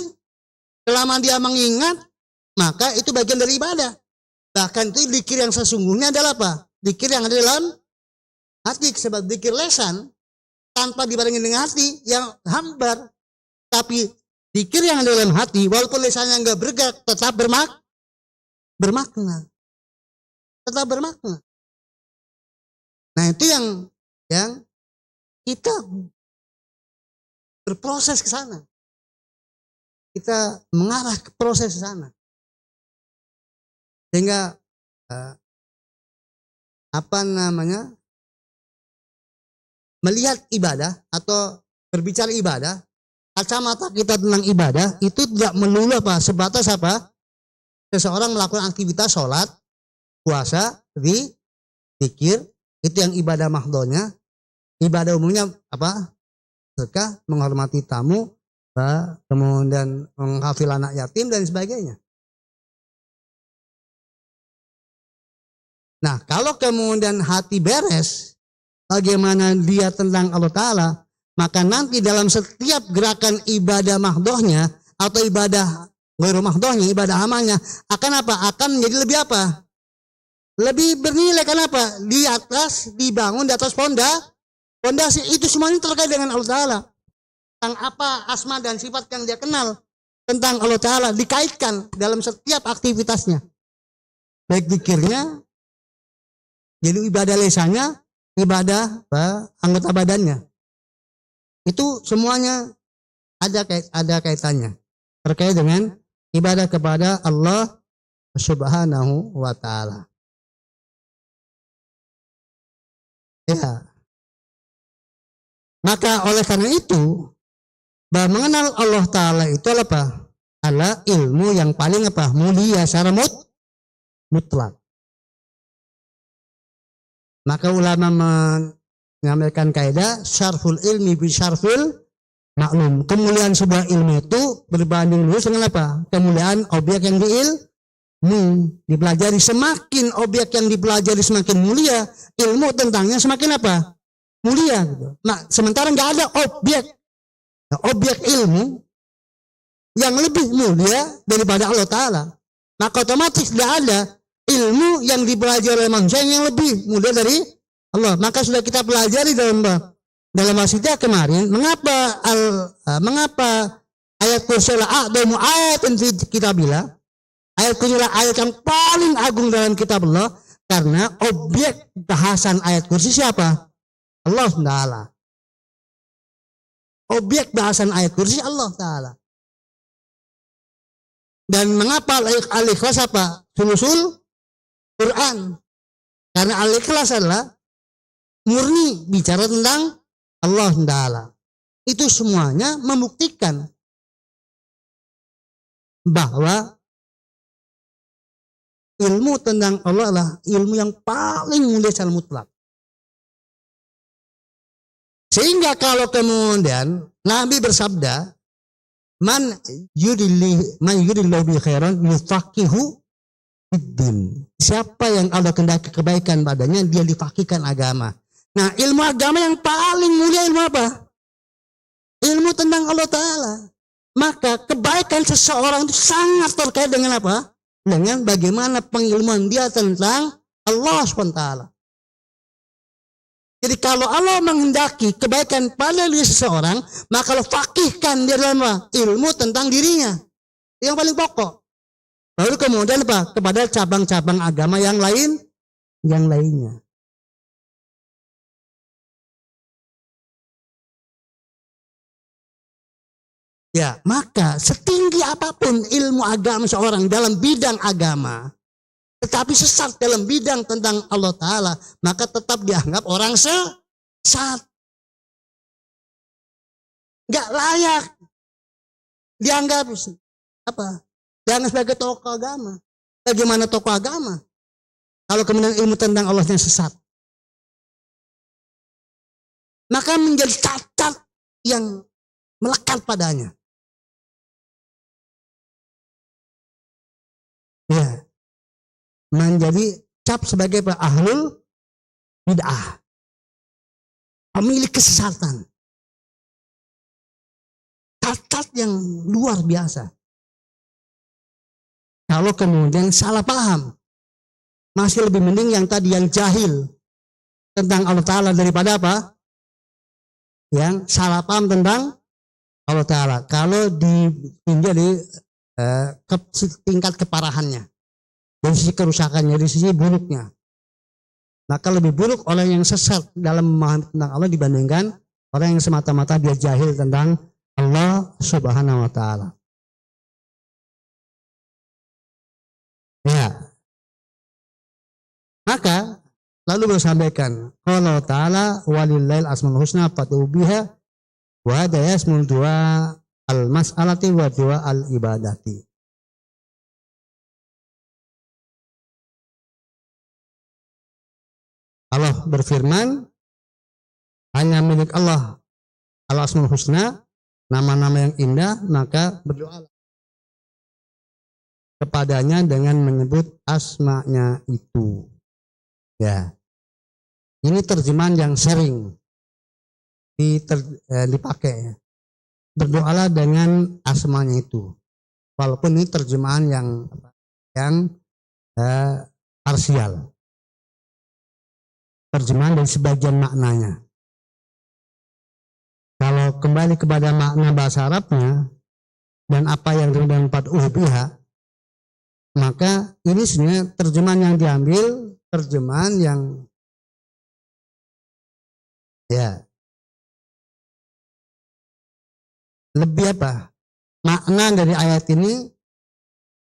selama dia mengingat, maka itu bagian dari ibadah. Bahkan itu dzikir yang sesungguhnya adalah apa? Dzikir yang ada dalam hati. Sebab dzikir lesan tanpa dibarengi dengan hati yang hambar. Tapi dzikir yang ada dalam hati, walaupun lesannya enggak bergerak, tetap bermakna. Tetap bermakna. Nah, itu yang kita berproses ke sana. Kita mengarah ke proses ke sana. Sehingga melihat ibadah atau berbicara ibadah, kacamata kita tentang ibadah itu tidak melulu apa sebatas apa seseorang melakukan aktivitas sholat, puasa, zikir, itu yang ibadah mahdohnya. Ibadah umumnya apa? Sedekah, menghormati tamu, kemudian menghafal anak yatim dan sebagainya. Nah, kalau kemudian hati beres, bagaimana dia tentang Allah Ta'ala, maka nanti dalam setiap gerakan ibadah mahdohnya atau ibadah ghairu mahdohnya, ibadah amalnya, akan apa? Akan menjadi lebih apa? Lebih bernilai. Kenapa? Di atas, dibangun di atas fondasi. Itu semuanya terkait dengan Allah Ta'ala. Tentang apa asma dan sifat yang dia kenal tentang Allah Ta'ala dikaitkan dalam setiap aktivitasnya. Baik zikirnya, jadi ibadah lesannya, ibadah anggota badannya. Itu semuanya ada kaitannya. Terkait dengan ibadah kepada Allah Subhanahu wa Ta'ala. Ya. Maka oleh karena itu, bahwa mengenal Allah Ta'ala itu apa? Adalah ilmu yang paling apa? Mulia secara mutlak. Maka ulama menyampaikan kaidah syarful ilmi bi syarfil maklum. Kemuliaan sebuah ilmu itu berbanding lurus dengan apa? Kemuliaan objek yang dipelajari. Semakin objek yang dipelajari semakin mulia, ilmu tentangnya semakin apa? Mulia gitu. Nah, sementara nggak ada objek ilmu yang lebih mulia daripada Allah Ta'ala. Maka otomatis tidak ada ilmu yang dipelajari oleh manusia yang lebih mulia dari Allah. Maka sudah kita pelajari dalam wasiat kemarin, mengapa ayat kursi a'dhamu ayatin fi kitabillah. Ayat kursi ayat yang paling agung dalam kitab Allah, karena objek bahasan ayat kursi siapa? Allah Ta'ala. Objek bahasan ayat kursi Allah Ta'ala. Dan mengapa al-ikhlas apa? Sulusul Quran. Karena al-ikhlas adalah murni bicara tentang Allah Ta'ala. Itu semuanya membuktikan bahwa ilmu tentang Allah adalah ilmu yang paling mulia secara mutlak. Sehingga kalau kemudian Nabi bersabda, man yuridillahu bihi khairan yufaqihu fiddin. Siapa yang Allah kehendaki kebaikan padanya, dia difaqihkan agama. Nah, ilmu agama yang paling mulia ilmu apa? Ilmu tentang Allah Ta'ala. Maka kebaikan seseorang itu sangat terkait dengan apa? Dengan bagaimana pengilmuan dia tentang Allah SWT. Jadi kalau Allah menghendaki kebaikan pada diri seseorang, maka Allah fakihkan dia dalam apa? Ilmu tentang dirinya. Yang paling pokok. Lalu kemudian apa? Kepada cabang-cabang agama yang lainnya. Ya, maka setinggi apapun ilmu agama seorang dalam bidang agama, tetapi sesat dalam bidang tentang Allah Ta'ala, maka tetap dianggap orang sesat. Gak layak dianggap apa? Dianggap sebagai tokoh agama. Bagaimana tokoh agama kalau kemudian ilmu tentang Allahnya sesat? Maka menjadi cacat yang melekat padanya. Ya, menjadi cap sebagai ahlul bid'ah, pemilik kesesatan, cacat yang luar biasa. Kalau kemudian salah paham, masih lebih mending yang tadi yang jahil tentang Allah Ta'ala daripada apa? Yang salah paham tentang Allah Ta'ala. Kalau ditinjau di tingkat keparahannya, dari sisi kerusakannya, dari sisi buruknya, maka lebih buruk orang yang sesat dalam memahami tentang Allah dibandingkan orang yang semata-mata dia jahil tentang Allah Subhanahu wa Ta'ala. Ya, maka lalu bersampaikan Allah Ta'ala walillail asmaul husna fad'uhu biha wa hadha yasmul du'a al-mas'alati wa du'a al-ibadati. Allah berfirman, hanya milik Allah al-asmaul husna, nama-nama yang indah, maka berdoa kepadanya dengan menyebut asma-nya itu. Ya, ini terjemahan yang sering dipakai. Berdoalah dengan asmanya itu. Walaupun ini terjemahan yang parsial. Terjemahan dari sebagian maknanya. Kalau kembali kepada makna bahasa Arabnya dan apa yang dengan fad'uhu biha, maka ini sebenarnya terjemahan yang diambil, terjemahan yang ya lebih apa? Makna dari ayat ini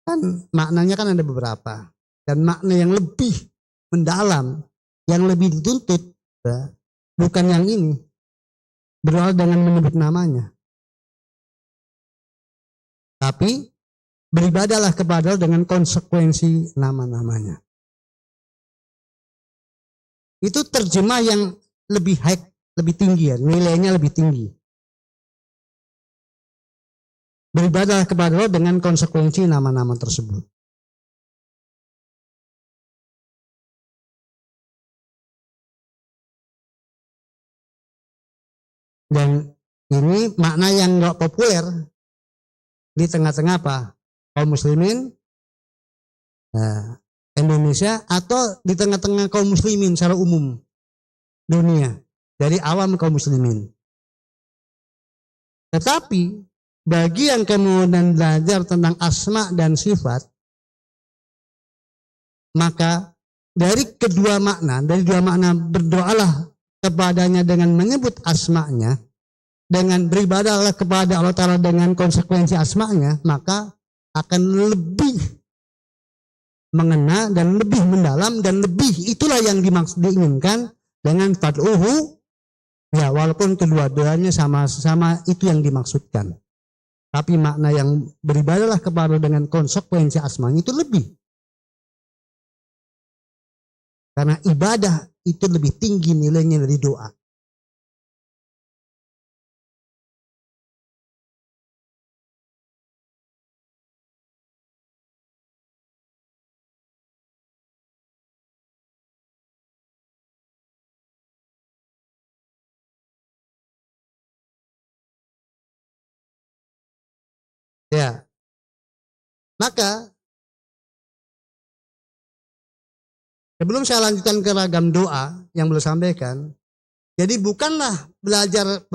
kan maknanya kan ada beberapa, dan makna yang lebih mendalam, yang lebih dituntut ya, bukan yang ini. Berdoa dengan menyebut namanya. Tapi beribadahlah kepada Allah dengan konsekuensi nama-namanya. Itu terjemah yang lebih high, lebih tinggi ya, nilainya lebih tinggi. Beribadah kepada Allah dengan konsekuensi nama-nama tersebut. Dan ini makna yang gak populer di tengah-tengah apa? Kaum muslimin Indonesia atau di tengah-tengah kaum muslimin secara umum dunia, dari awam kaum muslimin. Tetapi bagi yang kemudian belajar tentang asma dan sifat, maka dari dua makna berdoalah kepadanya dengan menyebut asma'nya, dengan beribadahlah kepada Allah Ta'ala dengan konsekuensi asma'nya, maka akan lebih mengena dan lebih mendalam dan lebih, itulah yang diinginkan dengan fad'uhu Ya, walaupun kedua-duanya sama-sama itu yang dimaksudkan. Tapi makna yang beribadahlah kepada dengan konsekuensi asmanya itu lebih. Karena ibadah itu lebih tinggi nilainya dari doa. Ya, maka sebelum saya lanjutkan ke ragam doa yang belum sampaikan, jadi bukanlah belajar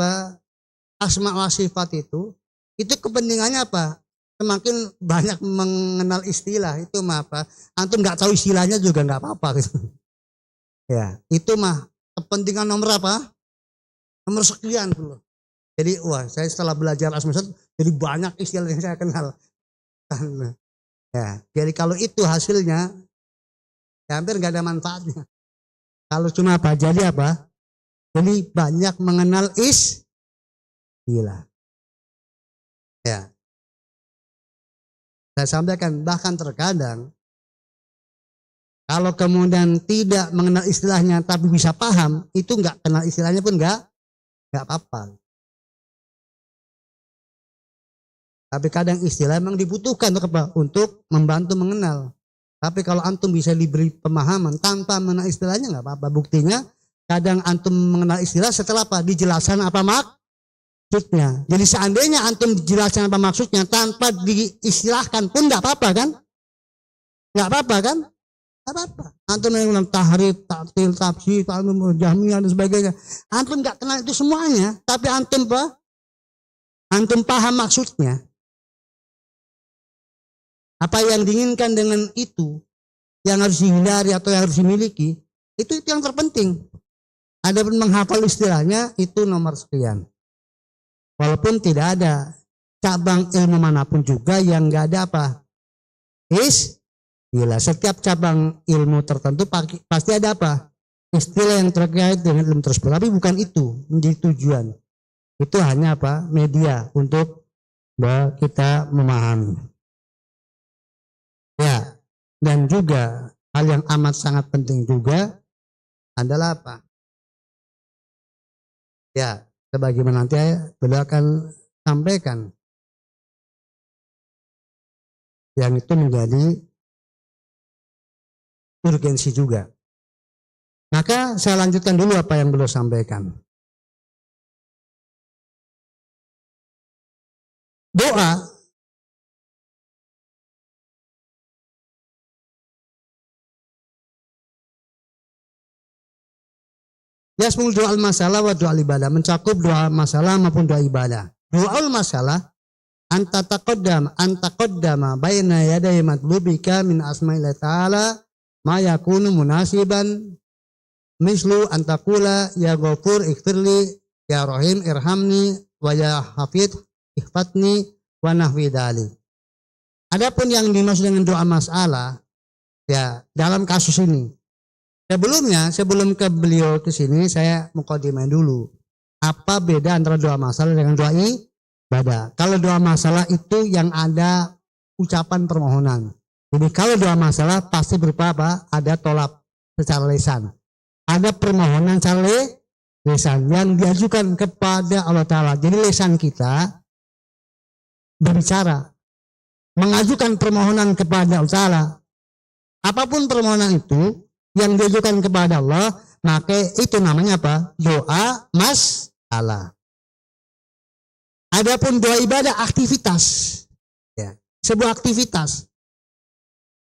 asma wa sifat itu kepentingannya apa? Semakin banyak mengenal istilah itu mah apa? Antum nggak tahu istilahnya juga nggak apa-apa gitu. Ya, itu mah kepentingan nomor apa? Nomor sekian dulu. Jadi saya setelah belajar asma sifat jadi banyak istilah yang saya kenal. Ya, jadi kalau itu hasilnya ya hampir nggak ada manfaatnya. Kalau cuma apa? Jadi apa? Jadi banyak mengenal istilah. Ya. Saya sampaikan bahkan terkadang kalau kemudian tidak mengenal istilahnya tapi bisa paham, itu nggak kenal istilahnya pun nggak apa-apa. Tapi kadang istilah memang dibutuhkan untuk membantu mengenal. Tapi kalau antum bisa diberi pemahaman tanpa mengenal istilahnya nggak apa-apa. Buktinya kadang antum mengenal istilah setelah apa? Dijelaskan apa maksudnya. Jadi seandainya antum dijelaskan apa maksudnya tanpa diistilahkan pun nggak apa-apa kan? Nggak apa-apa kan? Nggak apa-apa. Antum yang tahrif, ta'til, tafsir, jahmiyah dan sebagainya. Antum nggak kenal itu semuanya, tapi antum paham maksudnya. Apa yang diinginkan dengan itu, yang harus dihindari atau yang harus dimiliki, itu yang terpenting. Adapun menghafal istilahnya itu nomor sekian. Walaupun tidak ada cabang ilmu manapun juga yang nggak ada apa? Istilah. Setiap cabang ilmu tertentu pasti ada apa? Istilah yang terkait dengan ilmu tersebut. Tapi bukan itu menjadi tujuan. Itu hanya apa? Media untuk kita memahami. Ya, dan juga hal yang amat sangat penting juga adalah apa? Ya, sebagaimana nanti beliau akan sampaikan. Yang itu menjadi urgensi juga. Maka saya lanjutkan dulu apa yang beliau sampaikan. Doa yasmul doa masalah wa doa ibadah, mencakup doa masalah maupun doa ibadah. Doa masalah anta taqaddama baina yaday matlubika min asma'illah ta'ala ma yakunu munasiban mislu antakula ya ghafur ighfirli ya rahim irhamni wa ya hafid ihfatni wa nahwi dzalik. Adapun yang dimaksud dengan doa masalah ya dalam kasus ini, sebelum ke beliau ke sini saya mukadimah dulu. Apa beda antara doa masalah dengan doa ibadah? Kalau doa masalah itu yang ada ucapan permohonan. Jadi kalau doa masalah pasti berupa apa? Ada tolak secara lisan. Ada permohonan secara lisan yang diajukan kepada Allah Ta'ala. Jadi lisan kita berbicara, mengajukan permohonan kepada Allah Ta'ala. Apapun permohonan itu yang diajukan kepada Allah, maka itu namanya apa? Doa masalah. Adapun doa ibadah aktivitas, ya, sebuah aktivitas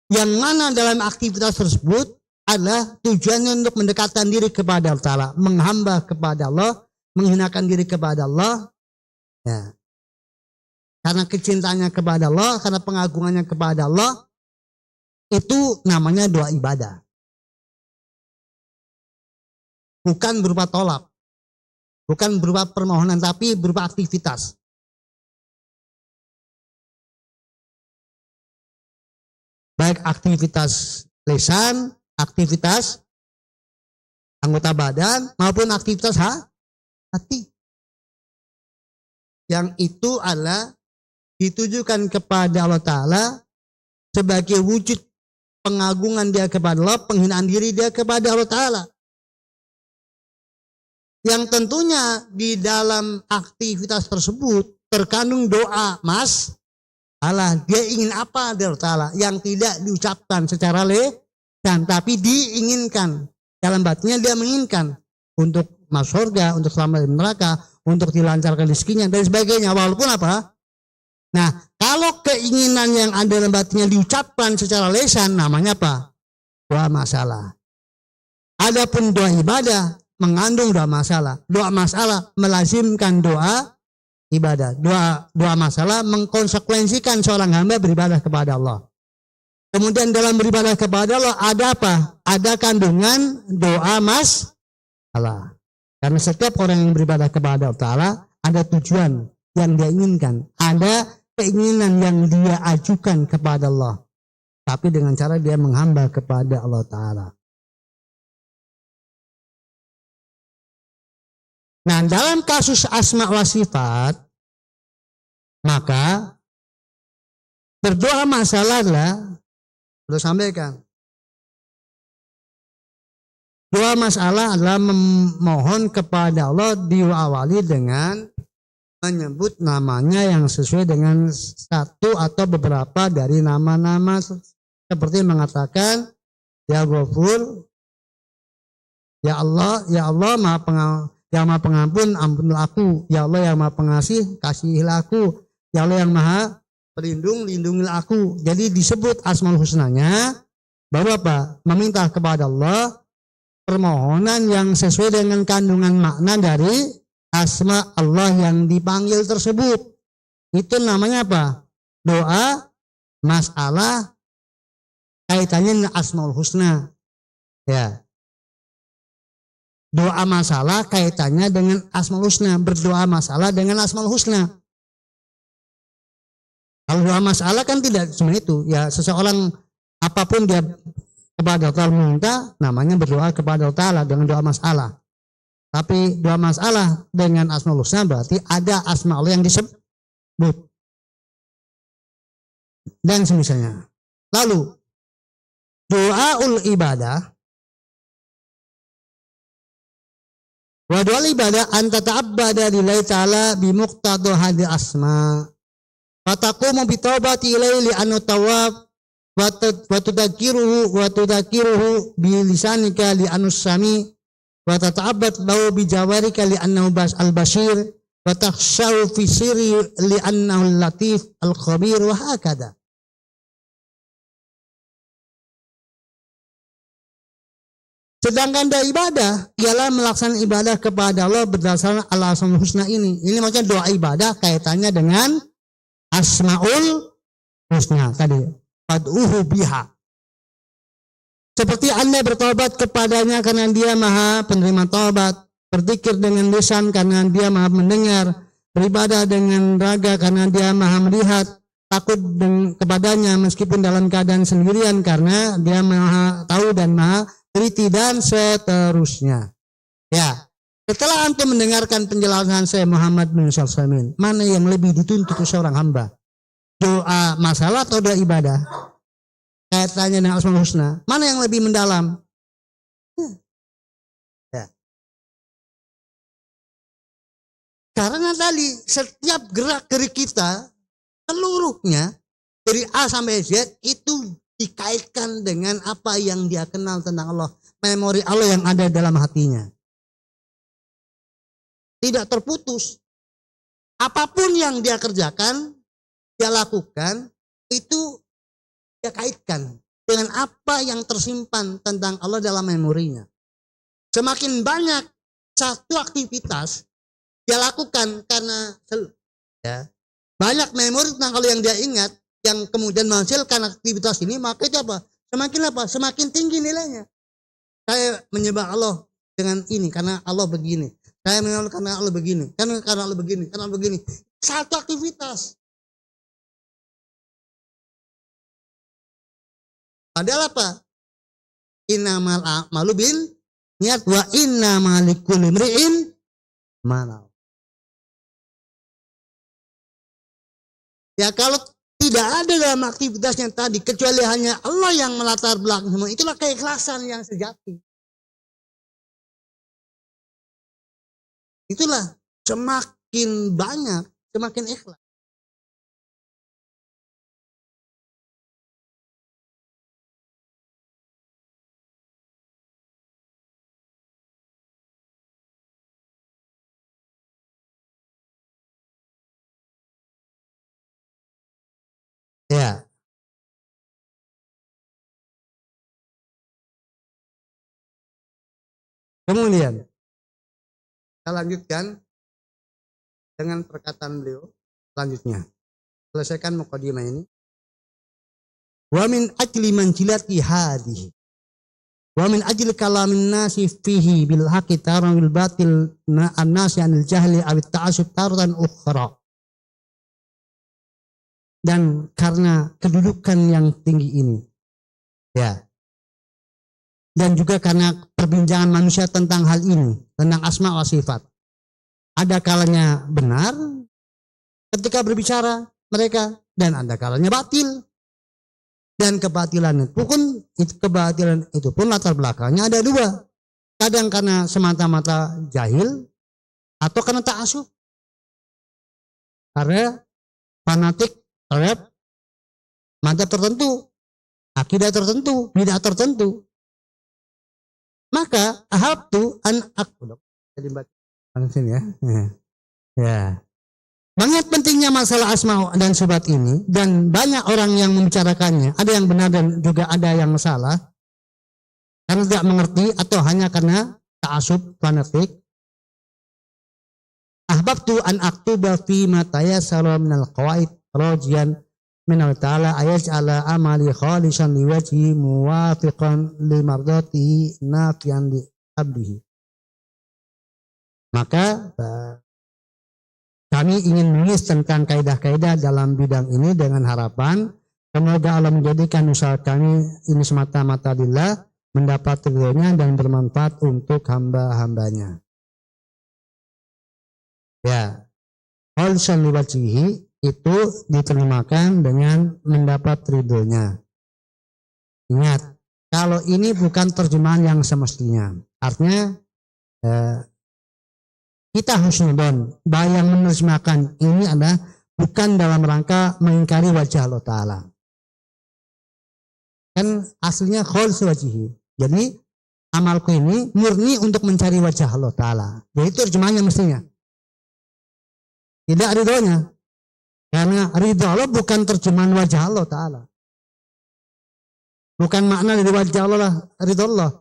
yang mana dalam aktivitas tersebut adalah tujuannya untuk mendekatkan diri kepada Allah Ta'ala, menghamba kepada Allah, menghinakan diri kepada Allah, ya. Karena kecintaannya kepada Allah, karena pengagungannya kepada Allah, itu namanya doa ibadah. Bukan berupa tolak, bukan berupa permohonan, tapi berupa aktivitas. Baik aktivitas lisan, aktivitas anggota badan, maupun aktivitas hati. Yang itu adalah ditujukan kepada Allah Ta'ala sebagai wujud pengagungan dia kepada Allah, penghinaan diri dia kepada Allah Ta'ala. Yang tentunya di dalam aktivitas tersebut terkandung doa Allah. Dia ingin apa dari Allah Ta'ala yang tidak diucapkan secara lisan, tapi diinginkan. Dalam batinnya dia menginginkan untuk masuk surga, untuk selamat dari neraka, untuk dilancarkan rezekinya dan sebagainya. Walaupun apa? Nah, kalau keinginan yang ada dalam batinnya diucapkan secara lisan, namanya apa? Doa masalah. Adapun doa ibadah mengandung doa masalah. Doa masalah melazimkan doa ibadah. Doa masalah mengkonsekuensikan seorang hamba beribadah kepada Allah. Kemudian dalam beribadah kepada Allah ada apa? Ada kandungan doa masalah. Karena setiap orang yang beribadah kepada Allah Ta'ala ada tujuan yang dia inginkan. Ada keinginan yang dia ajukan kepada Allah. Tapi dengan cara dia menghamba kepada Allah Ta'ala. Nah, dalam kasus asma wa sifat, maka berdoa masalah adalah, sudah sampaikan, doa masalah adalah memohon kepada Allah diawali dengan menyebut namanya yang sesuai dengan satu atau beberapa dari nama-nama, seperti mengatakan ya Ghafur, ya Allah yang maha pengampun, ampunilah aku. Ya Allah yang maha pengasih, kasihilah aku. Ya Allah yang maha pelindung, lindungilah aku. Jadi disebut Asmaul Husnanya, baru apa? Meminta kepada Allah permohonan yang sesuai dengan kandungan makna dari asma Allah yang dipanggil tersebut. Itu namanya apa? Doa masalah kaitannya dengan Asmaul Husna. Ya. Doa masalah kaitannya dengan Asmaul Husna. Berdoa masalah dengan Asmaul Husna. Kalau doa masalah kan tidak cuma itu. Ya, seseorang apapun dia kepada Allah minta, namanya berdoa kepada Allah Ta'ala dengan doa masalah. Tapi doa masalah dengan Asmaul Husna berarti ada asma Allah yang disebut. Dan semisalnya. Lalu doaul ibadah. Wa doaul ibadah anta ta'abbada lillahi ta'ala bimuqtadu hadhi asma. Fataqumu bitaubati ilaihi li anu tawab wa tudakiruhu bilisanika li anu sami. Wa tata'abbad lahu bi jawarika li annahu al-bashir wa takhshaw fi sirri li annahu al-latif al-khabir wa hakada. Sedangkan doa ibadah ialah melaksanakan ibadah kepada Allah berdasarkan al-asmaul husna ini. Ini maksudnya doa ibadah kaitannya dengan Asmaul Husna tadi. Fad'uhu biha. Seperti Anda bertobat kepadanya karena dia maha penerima taubat, berzikir dengan lisan karena dia maha mendengar, beribadah dengan raga karena dia maha melihat, takut kepadanya meskipun dalam keadaan sendirian karena dia maha tahu dan maha teliti dan seterusnya. Ya, setelah antum mendengarkan penjelasan saya Muhammad bin Shalsamin, mana yang lebih dituntut seorang hamba? Doa masalah atau doa ibadah? Kaitannya dengan Asmaul Husna, mana yang lebih mendalam? Ya. Karena tadi setiap gerak-gerik kita seluruhnya dari A sampai Z itu dikaitkan dengan apa yang dia kenal tentang Allah, memori Allah yang ada dalam hatinya. Tidak terputus. Apapun yang dia kerjakan, dia lakukan, itu dia kaitkan dengan apa yang tersimpan tentang Allah dalam memorinya. Semakin banyak satu aktivitas dia lakukan karena ya, banyak memori tentang Allah yang dia ingat, yang kemudian menghasilkan aktivitas ini, maka itu apa? Semakin tinggi nilainya. Saya menyembah Allah dengan ini karena Allah begini. Saya menyembah karena Allah begini, karena Allah begini, karena Allah begini. Satu aktivitas. Padahal apa? Innamal a'malu bin niat wa innamal likulli imri'in mana. Ya kalau tidak ada dalam aktivitasnya tadi kecuali hanya Allah yang melatar belakang semua, itulah keikhlasan yang sejati. Itulah semakin banyak, semakin ikhlas. Ya. Kemudian kita lanjutkan dengan perkataan beliau selanjutnya. Selesaikan mukadimah ini. Wa min ajli manjilati hadhihi wa min ajli kalamin nasi fihi bil haqqi taran bil batil an-nasi anil jahli aw ta'assub taratan ukhra. Dan karena kedudukan yang tinggi ini, ya, dan juga karena perbincangan manusia tentang hal ini, tentang asma wa sifat, ada kalanya benar ketika berbicara mereka, dan ada kalanya batil. Dan kebatilan itu pun latar belakangnya ada dua. Kadang karena semata-mata jahil atau karena ta'assub. Karena fanatik terhadap madzhab tertentu, akidah tertentu, bidah tertentu. Maka ahabtu an aqul. Jadi baca sini ya. Ya. Banyak pentingnya masalah asma dan sifat ini, dan banyak orang yang membicarakannya. Ada yang benar dan juga ada yang salah. Karena tidak mengerti atau hanya karena ta'assub fanatik. Ahbabtu an aktuba fi ma tayassara minal qawaid rajian minal ta'ala ayaj'ala amali khalisan liwajhi muwafiqan limardatihi nafian li abdihi. Maka kami ingin menulis tentang kaidah-kaidah dalam bidang ini dengan harapan semoga Allah menjadikan usaha kami ini semata-mata lillah, mendapat ridhonya dan bermanfaat untuk hamba-hambanya. Ya, khalisan liwajhihi itu diterjemahkan dengan mendapat ridhonya. Ingat, kalau ini bukan terjemahan yang semestinya. Artinya kita husnudon, bahwa yang menerjemahkan ini adalah bukan dalam rangka mengingkari wajah Allah Ta'ala. Kan aslinya khalisu wajhihi. Jadi amalku ini murni untuk mencari wajah Allah Ta'ala. Jadi itu terjemahannya mestinya. Tidak ridhonya. Karena ridho Allah bukan terjemahan wajah Allah Ta'ala. Bukan makna dari wajah Allah lah ridho Allah.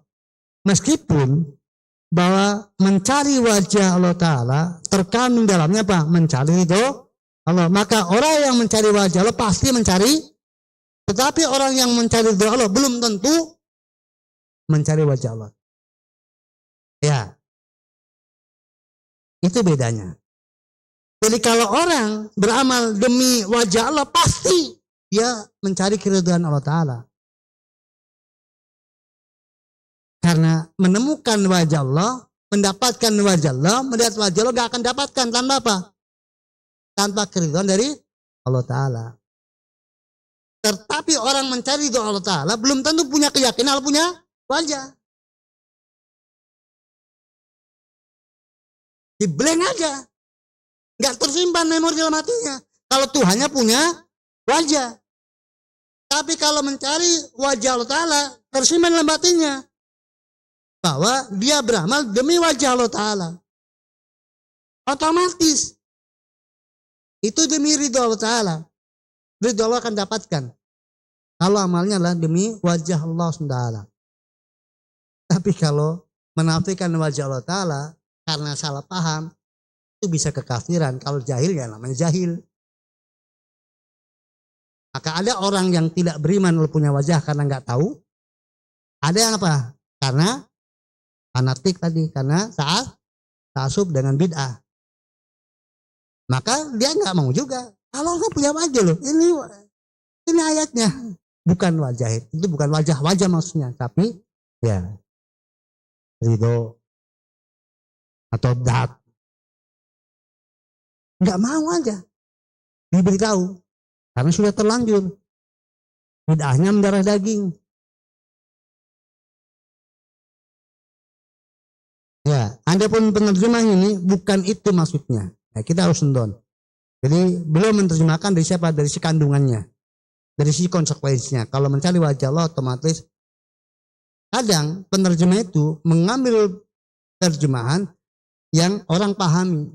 Meskipun bahwa mencari wajah Allah Ta'ala terkandung dalamnya apa? Mencari ridho Allah. Maka orang yang mencari wajah Allah pasti mencari. Tetapi orang yang mencari ridho Allah belum tentu mencari wajah Allah. Ya. Itu bedanya. Jadi kalau orang beramal demi wajah Allah pasti dia mencari keridhaan Allah Ta'ala. Karena menemukan wajah Allah, mendapatkan wajah Allah, melihat wajah Allah gak akan dapatkan tanpa apa? Tanpa keridhaan dari Allah Ta'ala. Tetapi orang mencari ridho Allah Ta'ala belum tentu punya keyakinan Allah punya wajah. Di blank aja. Gak tersimpan memori dalam hatinya. Kalau Tuhannya punya wajah. Tapi kalau mencari wajah Allah Ta'ala tersimpan dalam hatinya. Bahwa dia beramal demi wajah Allah Ta'ala. Otomatis. Itu demi ridho Allah Ta'ala. Ridho Allah akan dapatkan. Kalau amalnya adalah demi wajah Allah SWT. Tapi kalau menafikan wajah Allah Ta'ala karena salah paham, itu bisa kekafiran. Kalau jahil ya namanya jahil. Maka ada orang yang tidak beriman lalu punya wajah karena nggak tahu. Ada yang apa? Karena fanatik tadi, karena ta'assub dengan bid'ah. Maka dia nggak mau juga. Kalau nggak punya wajah loh, ini ayatnya bukan wajah, itu bukan wajah maksudnya, tapi ya ridho atau dat. nggak mau aja diberitahu karena sudah terlanjur bid'ahnya mendarah daging. Ya, adapun penerjemah ini bukan itu maksudnya. Ya, kita harus endon. Jadi belum menerjemahkan dari siapa, dari si kandungannya, dari si konsekuensinya. Kalau mencari wajah Allah otomatis kadang penerjemah itu mengambil terjemahan yang orang pahami,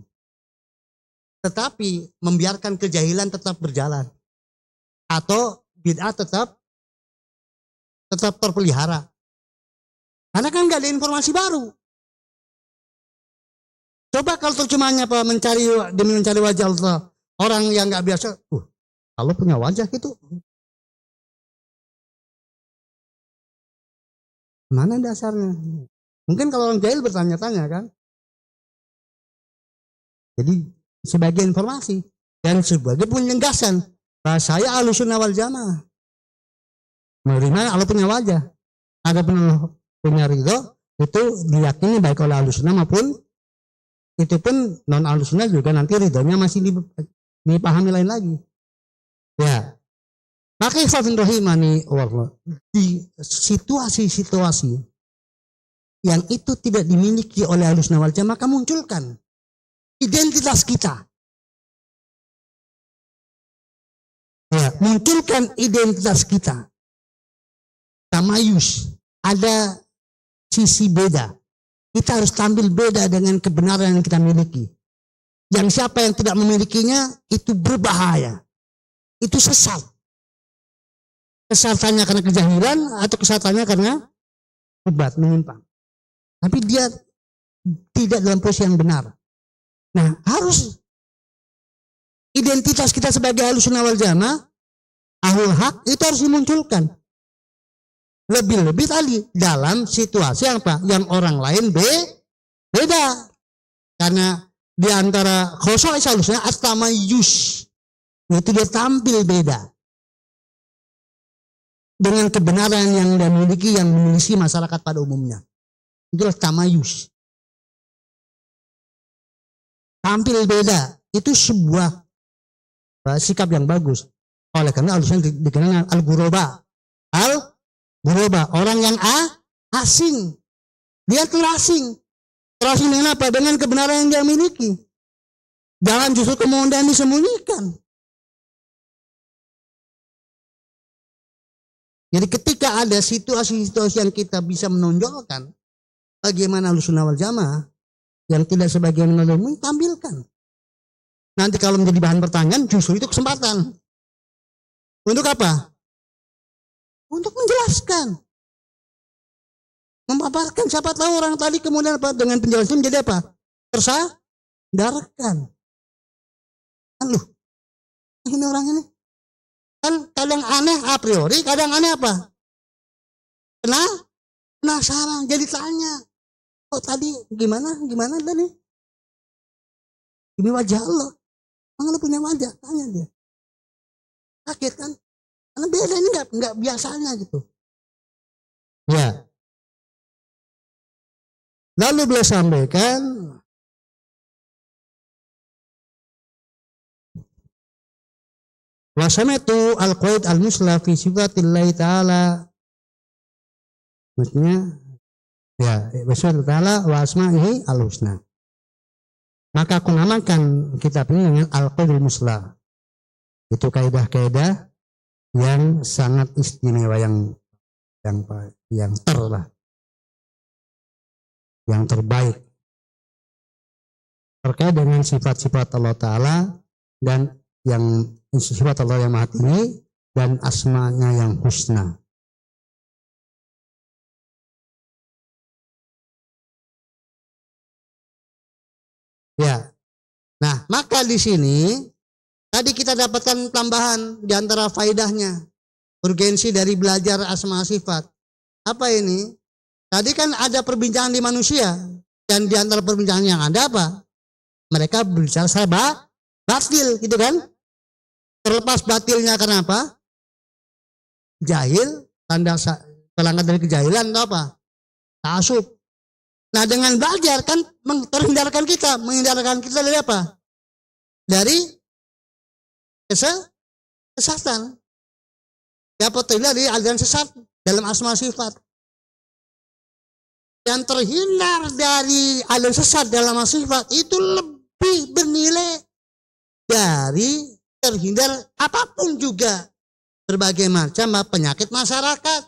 tetapi membiarkan kejahilan tetap berjalan atau bid'ah tetap terpelihara. Karena kan nggak ada informasi baru. Coba kalau terjemahannya apa, demi mencari wajah Allah, orang yang nggak biasa, kalau punya wajah gitu, mana dasarnya? Mungkin kalau orang jahil bertanya-tanya kan. Jadi sebagai informasi dan sebagai penyenggasan bahwa saya Ahlussunnah wal Jamaah menerima Allah punya wajah. Ada punya ridho itu diyakini baik oleh Ahlussunnah maupun itu pun non Ahlussunnah juga nanti ridhonya masih dipahami lain lagi. Ya. Maka ikhwan rahimani Allah, di situasi-situasi yang itu tidak dimiliki oleh Ahlussunnah wal Jamaah, maka munculkan identitas kita. Ya, munculkan identitas kita. Tamayus, ada sisi beda. Kita harus tampil beda dengan kebenaran yang kita miliki. Yang siapa yang tidak memilikinya itu berbahaya. Itu sesat. Kesatannya karena kejahilan atau kesatannya karena obat menyimpang. Tapi dia tidak dalam posisi yang benar. Nah, harus identitas kita sebagai Ahlussunnah wal Jamaah, ahlul haq itu harus dimunculkan. Lebih-lebih tadi dalam situasi apa? Yang orang lain beda. Karena di antara khosok Ahlussunnah at-tamayyuz, itu dia tampil beda dengan kebenaran yang dia miliki, yang memiliki masyarakat pada umumnya. Itulah tamayus. Tampil beda. Itu sebuah sikap yang bagus. Oleh karena Ahlussunnah dikenal al-ghuraba. Al-ghuraba. Orang yang asing. Dia terasing. Terasing dengan apa? Dengan kebenaran yang dia miliki. Jangan justru kemudian disembunyikan. Jadi ketika ada situasi-situasi yang kita bisa menonjolkan bagaimana Ahlussunnah wal Jamaah yang tidak sebagian melalui, tampilkan. Nanti kalau menjadi bahan pertanyaan justru itu kesempatan. Untuk apa? Untuk menjelaskan. Memaparkan, siapa tahu orang tadi kemudian apa dengan penjelasan menjadi apa? Tersadarkan. Kan loh, ini orang ini. Kan kadang aneh a priori, kadang aneh apa? Penasaran, jadi tanya. Oh tadi gimana tadi? Ini wajah Allah. Emang lu punya wajah? Tanya dia. Kaget kan? Karena beda ini nggak biasanya gitu. Ya. Lalu beliau sampaikan, wasamatu al-qaid al-musla fi sifatillahi ta'ala, maksudnya ya wasifatillahi ta'ala wa asma'ihi al-husna. Maka aku namakan kitab ini dengan al-qaid al-musla. Itu kaidah-kaidah yang sangat istimewa, yang terbaik terkait dengan sifat-sifat Allah Ta'ala dan yang sifat Allah yang maha tinggi dan asmanya yang husna. Ya. Nah, maka di sini tadi kita dapatkan tambahan di antara faedahnya, urgensi dari belajar asma sifat. Apa ini? Tadi kan ada perbincangan di manusia, dan di antara perbincangan yang ada apa? Mereka berbicara batil, gitu kan? Terlepas batilnya kenapa? Jahil, tanda pelanggan dari kejahilan atau apa? Ta'assub. Nah dengan belajar kan menghindarkan kita dari apa? dari kesesatan. Dapat dari aliran sesat dalam asma sifat. Yang terhindar dari aliran sesat dalam asma sifat itu lebih bernilai dari terhindar apapun juga berbagai macam penyakit masyarakat.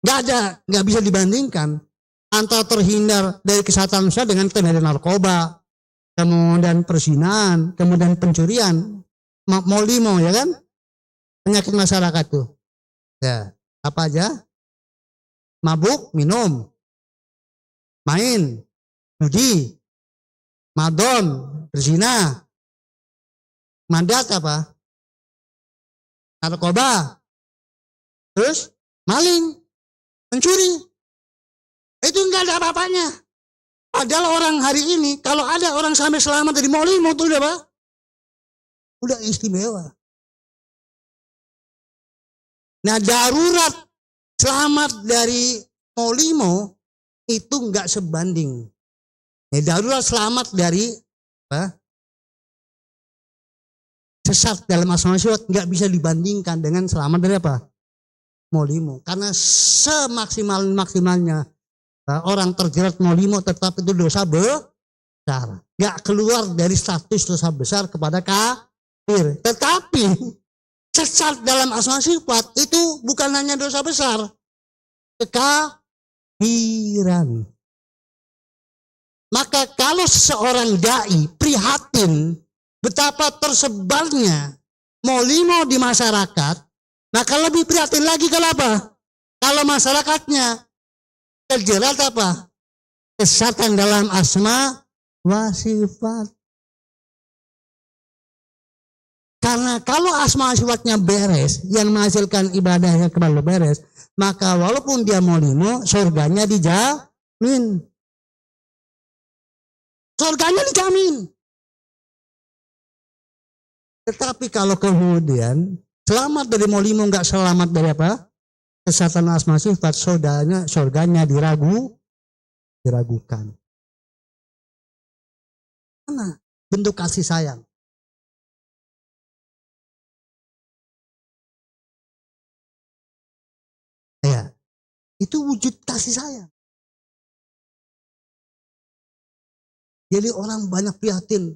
Nggak bisa dibandingkan antara terhindar dari kesehatan manusia dengan terhindar narkoba, kemudian perzinahan, kemudian pencurian, molimo, ya kan? Penyakit masyarakat tuh. Ya, apa aja? Mabuk, minum, main, judi, madon, berzina, mandat apa? Narkoba, terus maling, mencuri. Itu enggak ada apa-apanya. Padahal orang hari ini, kalau ada orang sampai selamat dari molimo itu udah apa? Udah istimewa. Nah, darurat selamat dari molimo itu enggak sebanding. Darurat selamat dari apa? Sesat dalam asma sifat nggak bisa dibandingkan dengan selamat dari apa? Molimo. Karena semaksimalnya orang terjerat molimo tetap itu dosa besar. Nggak keluar dari status dosa besar kepada kafir. Tetapi sesat dalam asma sifat itu bukan hanya dosa besar. Kekafiran. Maka kalau seorang dai prihatin betapa tersebarnya molimo di masyarakat, maka lebih prihatin lagi kalau apa? Kalau masyarakatnya terjerat apa? Kesesatan dalam asma wa sifat. Karena kalau asma sifatnya beres, yang menghasilkan ibadahnya kembali beres, maka walaupun dia molimo, surganya dijamin. Surganya dijamin. Tetapi kalau kemudian selamat dari molimo nggak selamat dari apa? Kesesatan asma sifat, surganya diragukan. Mana bentuk kasih sayang? Ya, itu wujud kasih sayang. Jadi orang banyak prihatin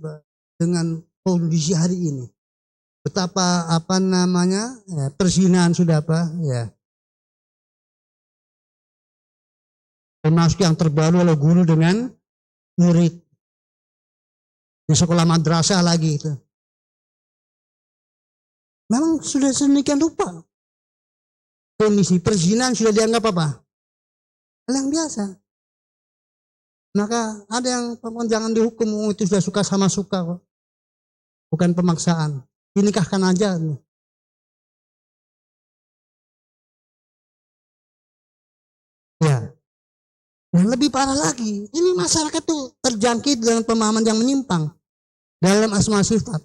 dengan kondisi hari ini. Betapa perzinahan sudah termasuk yang terbaru oleh guru dengan murid di sekolah madrasah lagi itu. Memang sudah sedemikian rupa kondisi perzinahan sudah dianggap apa? Hal yang biasa. Maka ada yang jangan dihukum, itu sudah suka sama suka kok. Bukan pemaksaan. Dinikahkan aja. Ya. Dan lebih parah lagi, ini masyarakat tuh terjangkit dengan pemahaman yang menyimpang dalam asma sifat.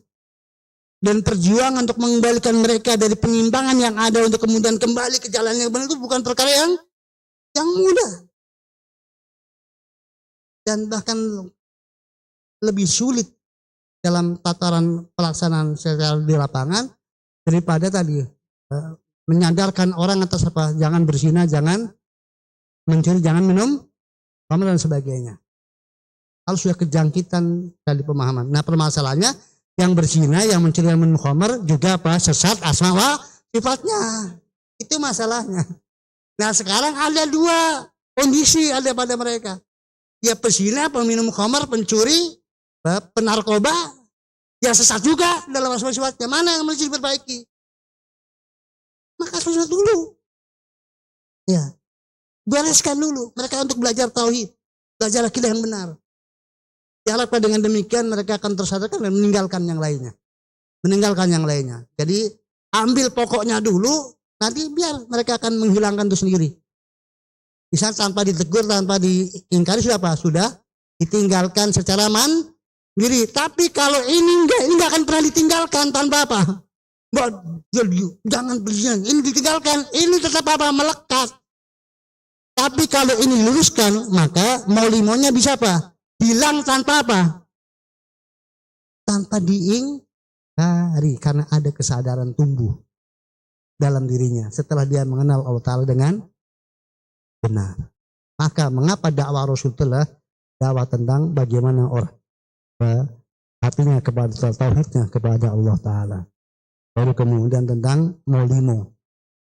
Dan perjuangan untuk mengembalikan mereka dari penyimpangan yang ada untuk kemudian kembali ke jalan yang benar itu bukan perkara yang mudah. Dan bahkan lebih sulit dalam tataran pelaksanaan secara di lapangan daripada tadi menyadarkan orang atas apa, jangan berzina, jangan mencuri, jangan minum khamr dan sebagainya. Kalau sudah kejangkitan dari pemahaman. Nah, permasalahannya yang berzina, yang mencuri, yang minum khamr juga apa? Sesat asma wa sifatnya. Itu masalahnya. Nah, sekarang ada dua kondisi ada pada mereka. Ya pezina, peminum khamr, pencuri, penarkoba, ya sesat juga dalam asma sifatnya. Mana yang mesti diperbaiki? Maka susah dulu. Ya, bereskan dulu mereka untuk belajar tauhid, belajar akidah yang benar. Diharapkan dengan demikian mereka akan tersadarkan dan meninggalkan yang lainnya. Jadi ambil pokoknya dulu, nanti biar mereka akan menghilangkan itu sendiri. Bisa tanpa ditegur, tanpa diingkari sudah apa? Sudah ditinggalkan secara mandiri. Tapi kalau ini enggak akan pernah ditinggalkan tanpa apa? Jangan berzina, ini ditinggalkan, ini tetap apa? Melekat. Tapi kalau ini luruskan, maka maulimonya bisa apa? Hilang tanpa apa? tanpa diingkari karena ada kesadaran tumbuh dalam dirinya setelah dia mengenal Allah Ta'ala dengan benar. Maka mengapa dakwah Rasul telah dakwah tentang bagaimana orang hatinya kepada tauhidnya kepada Allah Ta'ala. Baru kemudian tentang molimo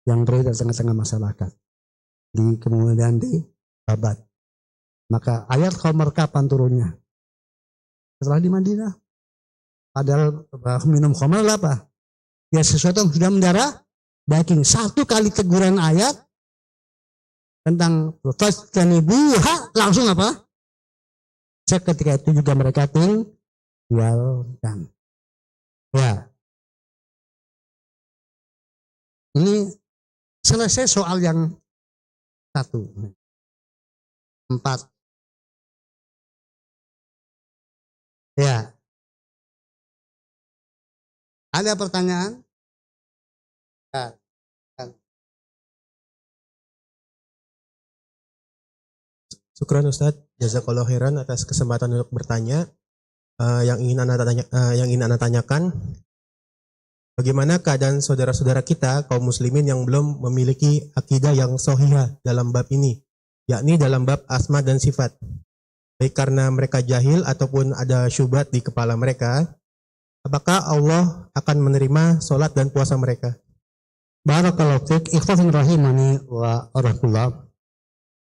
yang beredar tengah-tengah masyarakat. Kemudian di babat. Maka ayat Qamar kapan turunnya? Setelah di Madinah. Padahal minum khamar apa? Ya sesuatu yang sudah mendarah daging. Satu kali teguran ayat tentang fastanibuha langsung apa? Seketika itu juga mereka tinggalkan. Ya. Ini selesai soal yang 1. 4. Ya. Ada pertanyaan? Ya. Syukran Ustadz, jazakallahu khairan atas kesempatan untuk bertanya. Yang ingin Anda tanyakan, bagaimana keadaan saudara-saudara kita kaum muslimin yang belum memiliki akidah yang sahihah dalam bab ini, yakni dalam bab asma dan sifat, baik karena mereka jahil ataupun ada syubhat di kepala mereka. Apakah Allah akan menerima sholat dan puasa mereka? Barakallahu fiik, ikhwan rahimani wa rahmatullah.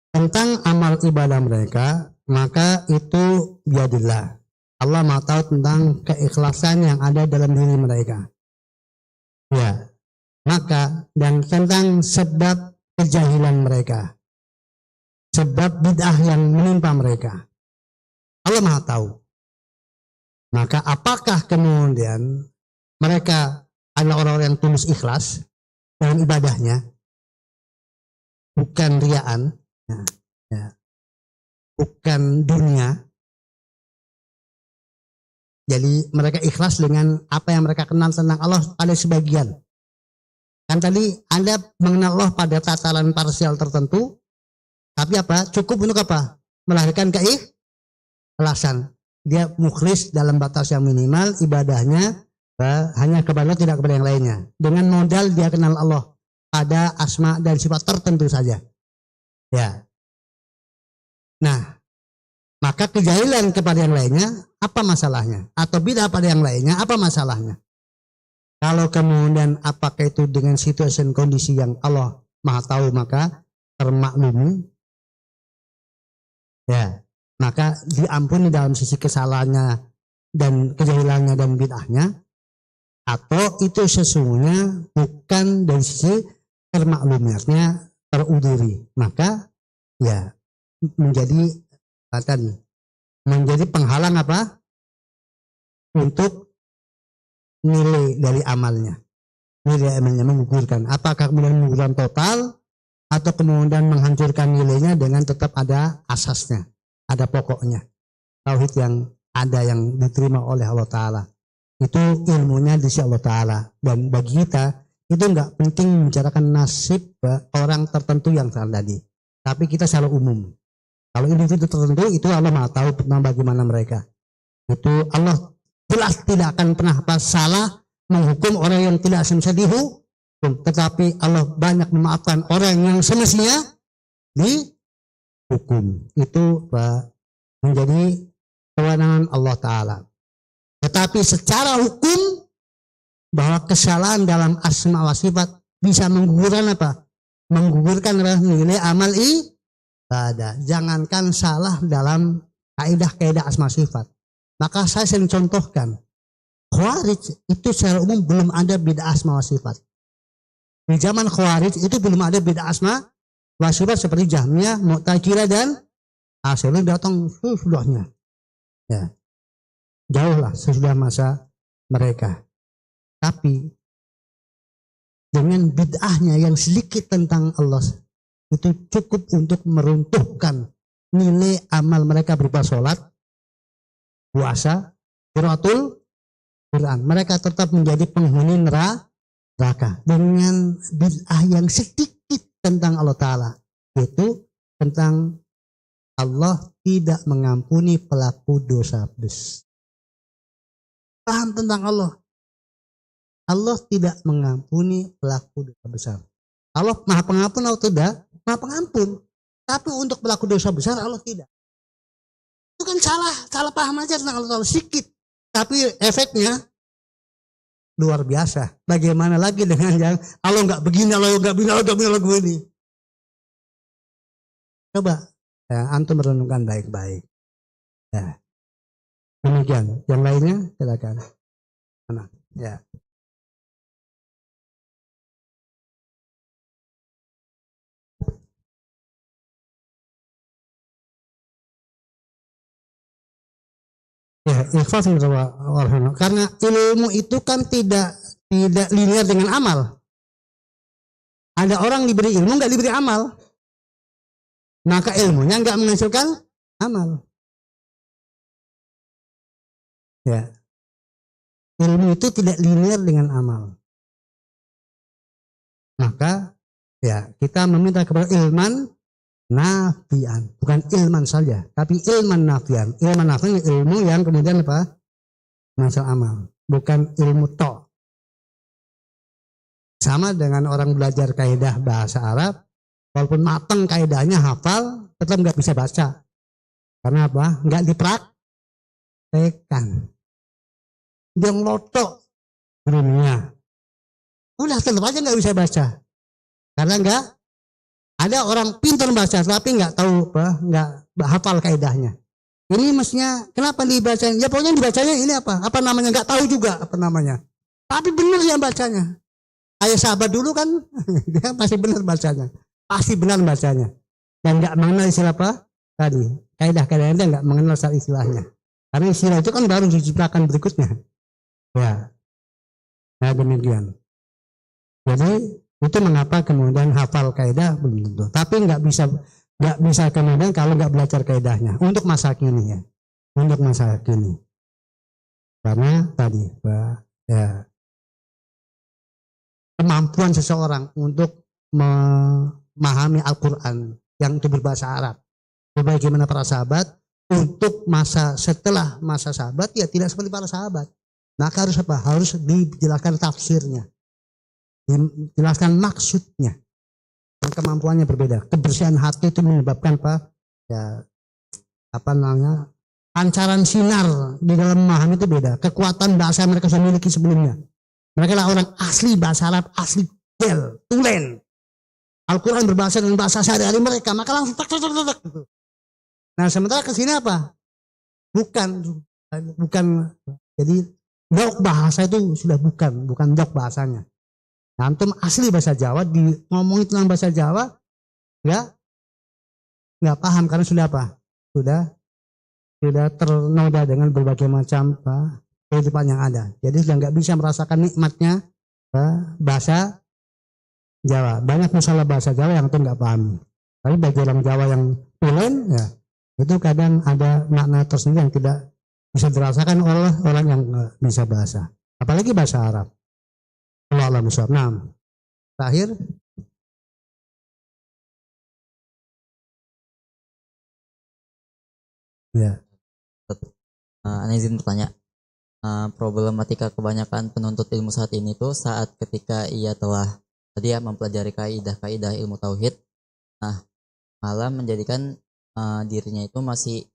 Tentang amal ibadah mereka, maka itu biadillah. Allah Maha tahu tentang keikhlasan yang ada dalam diri mereka. Ya, maka dan tentang sebab kejahilan mereka, sebab bid'ah yang menimpa mereka, Allah Maha tahu. Maka apakah kemudian mereka adalah orang-orang yang tulus ikhlas dalam ibadahnya, bukan riaan, ya, bukan dunia. Jadi mereka ikhlas dengan apa yang mereka kenal tentang Allah pada sebagian. Kan tadi Anda mengenal Allah pada tataran parsial tertentu, tapi apa? Cukup untuk apa? Melahirkan keikhlasan. Dia mukhlis dalam batas yang minimal, ibadahnya hanya kepada Allah, tidak kepada yang lainnya. Dengan modal dia kenal Allah pada asma dan sifat tertentu saja. Ya. Nah, maka kejahilan kepada yang lainnya, apa masalahnya? Atau bid'ah pada yang lainnya, apa masalahnya? Kalau kemudian apakah itu dengan situasi dan kondisi yang Allah Maha tahu, maka termaklumi. Ya, maka diampuni dalam sisi kesalahannya dan kejahilannya dan bid'ahnya. Atau itu sesungguhnya bukan dari sisi termakluminya, teruduri. Maka ya menjadi penghalang apa? Untuk nilai dari amalnya. Nilai amalnya menggugurkan. Apakah kemudian menggugurkan total atau kemudian menghancurkan nilainya dengan tetap ada asasnya, ada pokoknya. Tauhid yang ada yang diterima oleh Allah Ta'ala. Itu ilmunya di sisi Allah Ta'ala. Dan bagi kita itu enggak penting membicarakan nasib orang tertentu yang tadi. Tapi kita secara umum. Kalau individu tertentu itu Allah Maha tahu tentang bagaimana mereka. Itu Allah jelas tidak akan pernah salah menghukum orang yang tidak semestinya dihukum. Tetapi Allah banyak memaafkan orang yang semestinya dihukum. Itu menjadi kewenangan Allah Ta'ala. Tetapi secara hukum bahwa kesalahan dalam asma wa sifat bisa menggugurkan apa? Menggugurkan nilai amal ibadah. Jangankan salah dalam kaidah-kaidah asma sifat. Maka saya sering contohkan, Khawarij itu secara umum belum ada bid'ah asma wa sifat. Di zaman Khawarij itu belum ada bid'ah asma wa sifat seperti Jahmiyah, Mu'tazilah dan Asy'ariyah datang sesudahnya. Ya. Jauhlah sesudah masa mereka. Tapi dengan bid'ahnya yang sedikit tentang Allah itu cukup untuk meruntuhkan nilai amal mereka berupa sholat, puasa, qiraatul Quran. Mereka tetap menjadi penghuni neraka dengan bid'ah yang sedikit tentang Allah Ta'ala, yaitu tentang Allah tidak mengampuni pelaku dosa besar. paham tentang Allah. Allah tidak mengampuni pelaku dosa besar. Allah maha pengampun atau tidak? Maha pengampun. Tapi untuk pelaku dosa besar Allah tidak. Itu kan salah paham aja tentang Allah sedikit. Tapi efeknya luar biasa. Bagaimana lagi dengan yang Allah nggak begini, Allah nggak begini, Allah nggak begini, Allah begini. Coba ya, antum merenungkan baik-baik. Ya. Demikian. Yang lainnya silakan. Mana? Ya. Ya, ikhlas karena ilmu itu kan tidak linear dengan amal. Ada orang diberi ilmu nggak diberi amal, maka ilmunya nggak menghasilkan amal. Ya, ilmu itu tidak linear dengan amal. Maka ya kita meminta kepada ilman nafian, bukan ilman saja, tapi ilman nafian. Ilman nafian ilmu yang kemudian apa? Masuk amal, bukan ilmu tok. Sama dengan orang belajar kaidah bahasa Arab, walaupun mateng kaidahnya hafal, tetap nggak bisa baca. Karena apa? Nggak dipraktekkan. Dia ngelotok dunia. Udah tetap aja nggak bisa baca. Karena nggak ada orang pintar baca tapi nggak tahu apa, nggak hafal kaidahnya. Ini mestinya kenapa dibacanya? Ya pokoknya dibacanya ini apa? Apa namanya? Nggak tahu juga apa namanya. Tapi benar yang bacanya. Kayak sahabat dulu kan, dia pasti benar bacanya. Pasti benar bacanya. Dan nggak mengenal istilah apa? Tadi kaidah-kaidahnya dia nggak mengenal asal istilahnya. Karena istilah itu kan baru diciptakan berikutnya. Ya, nah demikian. Jadi itu mengapa kemudian hafal kaidah belum tentu. Tapi nggak bisa kemudian kalau nggak belajar kaidahnya untuk masa kini ya, untuk masa kini. Karena tadi ya kemampuan seseorang untuk memahami Al-Quran yang itu berbahasa Arab. Bagaimana para sahabat untuk masa setelah masa sahabat ya tidak seperti para sahabat. Maka harus apa? Harus dijelaskan tafsirnya. Jelaskan maksudnya. Dan kemampuannya berbeda. Kebersihan hati itu menyebabkan apa? Ya, apa namanya? Pancaran sinar di dalam memahami itu beda. Kekuatan bahasa mereka sudah miliki sebelumnya. Mereka adalah orang asli bahasa Arab, asli gel, tulen. Al-Quran berbahasa dengan bahasa sehari-hari mereka, maka langsung tak. Nah sementara ke sini apa? Bukan. Jadi dok bahasa itu sudah bukan dok bahasanya. Antum asli bahasa Jawa ngomongin tentang bahasa Jawa nggak paham karena sudah apa? Sudah ternoda dengan berbagai macam kehidupan yang ada. Jadi sudah nggak bisa merasakan nikmatnya bahasa Jawa. Banyak masalah bahasa Jawa yang antum nggak paham. Tapi bagi orang Jawa yang tulen ya itu kadang ada makna tersendiri yang tidak bisa dirasakan oleh orang yang bisa bahasa. Apalagi bahasa Arab. Allah musab. Nah, terakhir. Ya. Ana izin bertanya. Problematika kebanyakan penuntut ilmu saat ini tuh saat ketika ia telah tadi ya mempelajari kaidah-kaidah ilmu tauhid. Nah, malah menjadikan dirinya itu masih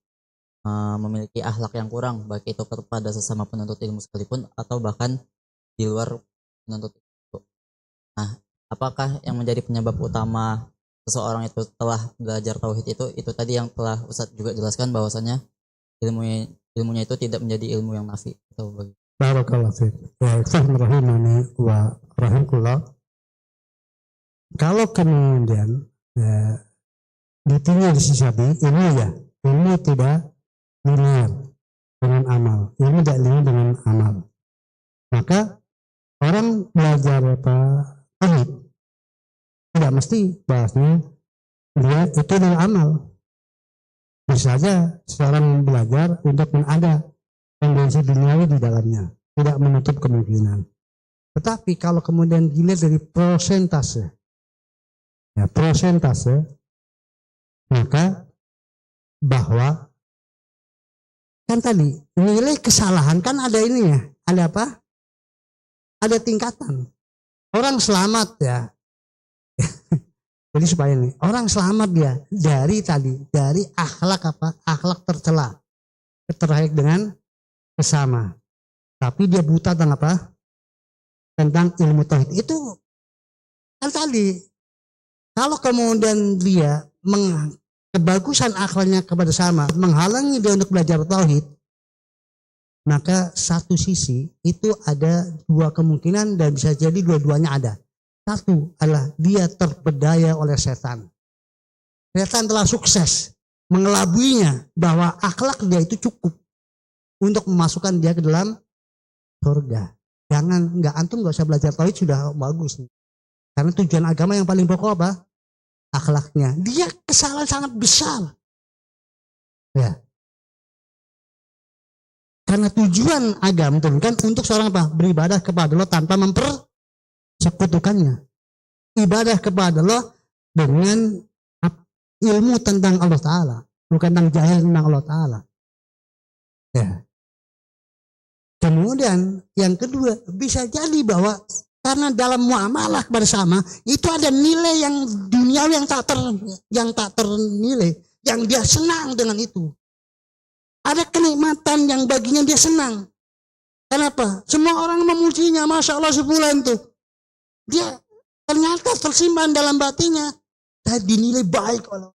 memiliki akhlak yang kurang, baik itu kepada sesama penuntut ilmu sekalipun atau bahkan di luar penuntut itu. Nah, apakah yang menjadi penyebab utama seseorang itu telah belajar tauhid itu tadi yang telah Ustadz juga jelaskan bahwasanya ilmunya itu tidak menjadi ilmu yang nafi atau bagaimana? Barakallahu fiik. Ya, rahimani wa rahimakumullah. Kalau kemudian ditinggal di sisi ilmu tidak linear dengan amal. Ilmu tidak linear dengan amal. Maka orang belajar tauhid tidak mesti bahasnya dia itu dengan amal. Bisa saja seorang belajar untuk ada tendensi duniawi di dalamnya, tidak menutup kemungkinan. Tetapi kalau kemudian dilihat dari persentase, maka bahwa kan tadi nilai kesalahan kan ada ini ya, ada apa? Ada tingkatan. Orang selamat ya. Jadi supaya ini orang selamat dia dari akhlak apa? Akhlak tercela, terkait dengan sesama. Tapi dia buta tentang apa? Tentang ilmu tauhid. Itu kan tadi. Kalau kemudian dia kebagusan akhlaknya kepada sama menghalangi dia untuk belajar tauhid, maka satu sisi itu ada dua kemungkinan dan bisa jadi dua-duanya ada. Satu adalah dia terpedaya oleh setan. Setan telah sukses mengelabuinya bahwa akhlak dia itu cukup untuk memasukkan dia ke dalam surga. Antum nggak usah belajar tauhid sudah bagus. Karena tujuan agama yang paling pokok apa? Akhlaknya. Dia kesalahan sangat besar. Ya. Karena tujuan agama itu kan untuk seorang apa? Beribadah kepada Allah tanpa mempersekutukannya. Ibadah kepada Allah dengan ilmu tentang Allah Ta'ala. Bukan tentang jahil tentang Allah Ta'ala. Ya. Kemudian yang kedua, bisa jadi bahwa karena dalam muamalah bersama itu ada nilai yang duniawi yang tak ternilai, yang dia senang dengan itu. Ada kenikmatan yang baginya dia senang. Kenapa? Semua orang memujinya, masya Allah sebulan tuh. Dia ternyata tersimpan dalam batinnya dan dinilai baik oleh.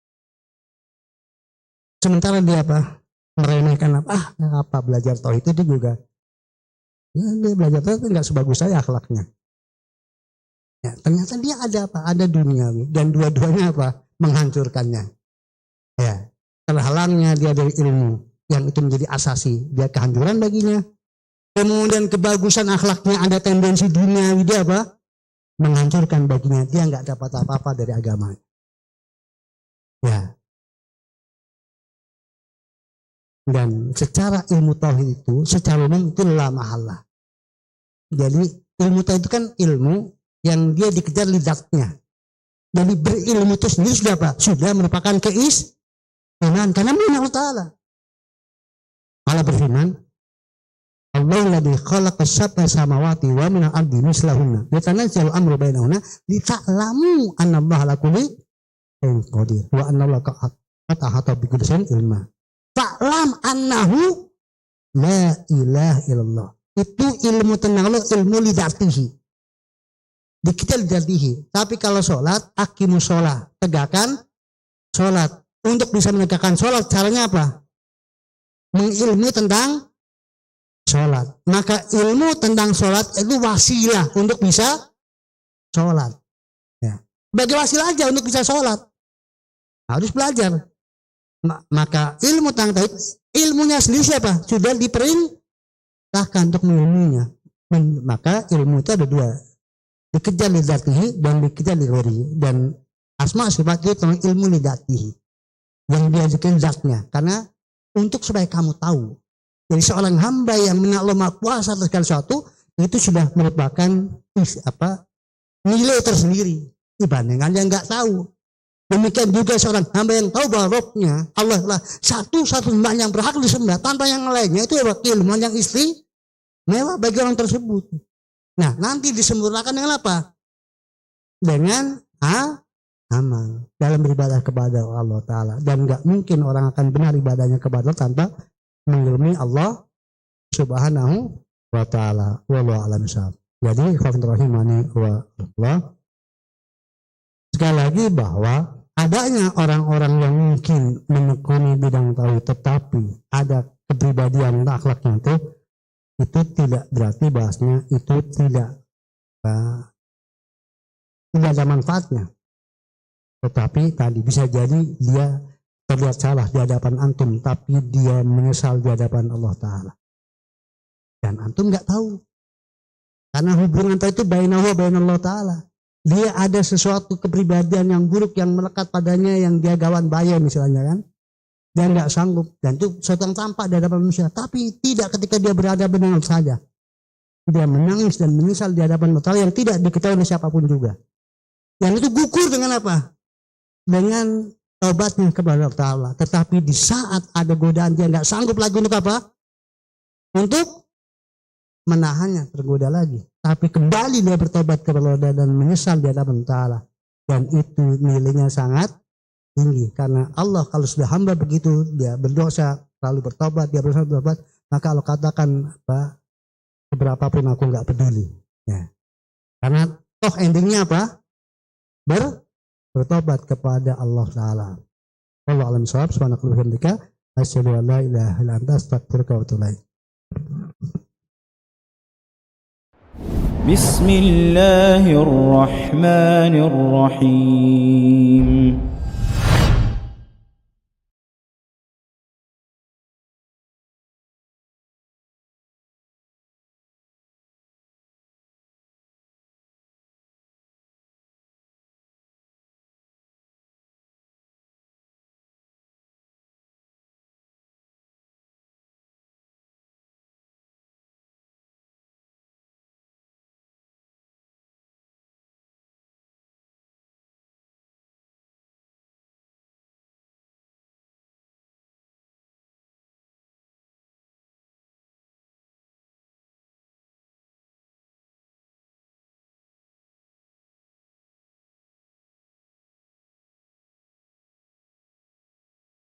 Sementara dia apa? Meremehkan apa belajar tauhid itu juga. Ya, dia belajar tauhid nggak sebagus saya akhlaknya. Ya, ternyata dia ada apa? Ada duniawi dan dua-duanya apa? Menghancurkannya. Ya, terhalangnya dia dari ilmu yang itu menjadi asasi dia kehancuran baginya. Kemudian kebagusan akhlaknya ada tendensi duniawi dia apa? Menghancurkan baginya. Dia nggak dapat apa-apa dari agama. Ya. Dan secara ilmu tauhid itu secara umum itu la mahallah. Jadi ilmu tauhid itu kan ilmu yang dia dikejar lidatnya. Jadi berilmu itu sendiri sudah apa? Sudah merupakan keimanan karena min Allah Ta'ala. Allah berfirman, Allahu khalaqa sab'a samawati wa min al-ardi mislahunna yatanazzalu amru bainahunna lita'lamu anna Allaha ala kulli syai'in qadir wa anna Allaha qad ahata bi kulli syai'in ilma. Fa'lam annahu la ilaha illallah. Itu ilmu tentang Allah, ilmu lidatihi. Kita lidatihi. Tapi kalau sholat, aqimus sholat, tegakkan sholat. Untuk bisa menegakkan sholat, caranya apa? Mengilmu tentang sholat. Maka ilmu tentang sholat itu wasilah untuk bisa sholat. Ya. Bagi wasilah aja untuk bisa sholat. Harus belajar. Maka ilmu tentang tauhid, ilmunya sendiri siapa? Sudah diperintahkan untuk mengilmunya. Maka ilmu itu ada dua. Dikejar lidatihi dan dikejar lighairihi. Dan asma sifat itu tentang ilmu lidatihi. Yang diajarkan zatnya. Karena untuk supaya kamu tahu. Jadi seorang hamba yang mengenal Maha Kuasa atas segala sesuatu itu sudah merupakan nilai tersendiri dibandingkan yang nggak tahu. Demikian juga seorang hamba yang tahu bahwa Rabbnya Allah lah satu-satunya yang berhak disembah tanpa yang lainnya itu ilmu yang istimewa bagi orang tersebut. Nah nanti disempurnakan dengan apa? Dengan amal dalam beribadah kepada Allah Ta'ala. Dan gak mungkin orang akan benar ibadahnya kepada Allah tanpa mengilmi Allah Subhanahu wa Ta'ala. Wallahu a'lam bishawab. Jadi rahimani wa Allah, sekali lagi bahwa adanya orang-orang yang mungkin menekuni bidang tauhid tetapi ada kepribadian akhlaknya itu tidak berarti bahasnya itu tidak ada manfaatnya. Tetapi tadi bisa jadi dia terlihat salah di hadapan antum, tapi dia menyesal di hadapan Allah Ta'ala. Dan antum nggak tahu. Karena hubungan itu bainahu wa bain Allah Ta'ala. Dia ada sesuatu kepribadian yang buruk yang melekat padanya yang dia gawan bayar misalnya kan. Dia nggak sanggup. Dan itu sesuatu yang tampak di hadapan manusia. Tapi tidak ketika dia berada benar saja. Dia menangis dan menyesal di hadapan Allah Ta'ala yang tidak diketahui oleh siapapun juga. Yang itu gugur dengan apa? Dengan taubatnya kepada Allah Ta'ala. Tetapi di saat ada godaan dia nggak sanggup lagi untuk apa? Untuk menahannya, tergoda lagi. Tapi kembali dia bertobat kepada Allah dan menyesal di hadapan Ta'ala. Dan itu nilainya sangat tinggi. Karena Allah kalau sudah hamba begitu, dia berdosa, lalu bertobat, dia berusaha bertobat, maka Allah katakan, seberapapun aku nggak peduli. Ya. Karena toh endingnya apa? Bertobat kepada Allah Ta'ala. Allah alam shawab, subhanaka wa bihamdika, asyhadu an la ilaha illa anta, astaghfiruka wa atubu ilaik. بسم الله الرحمن الرحيم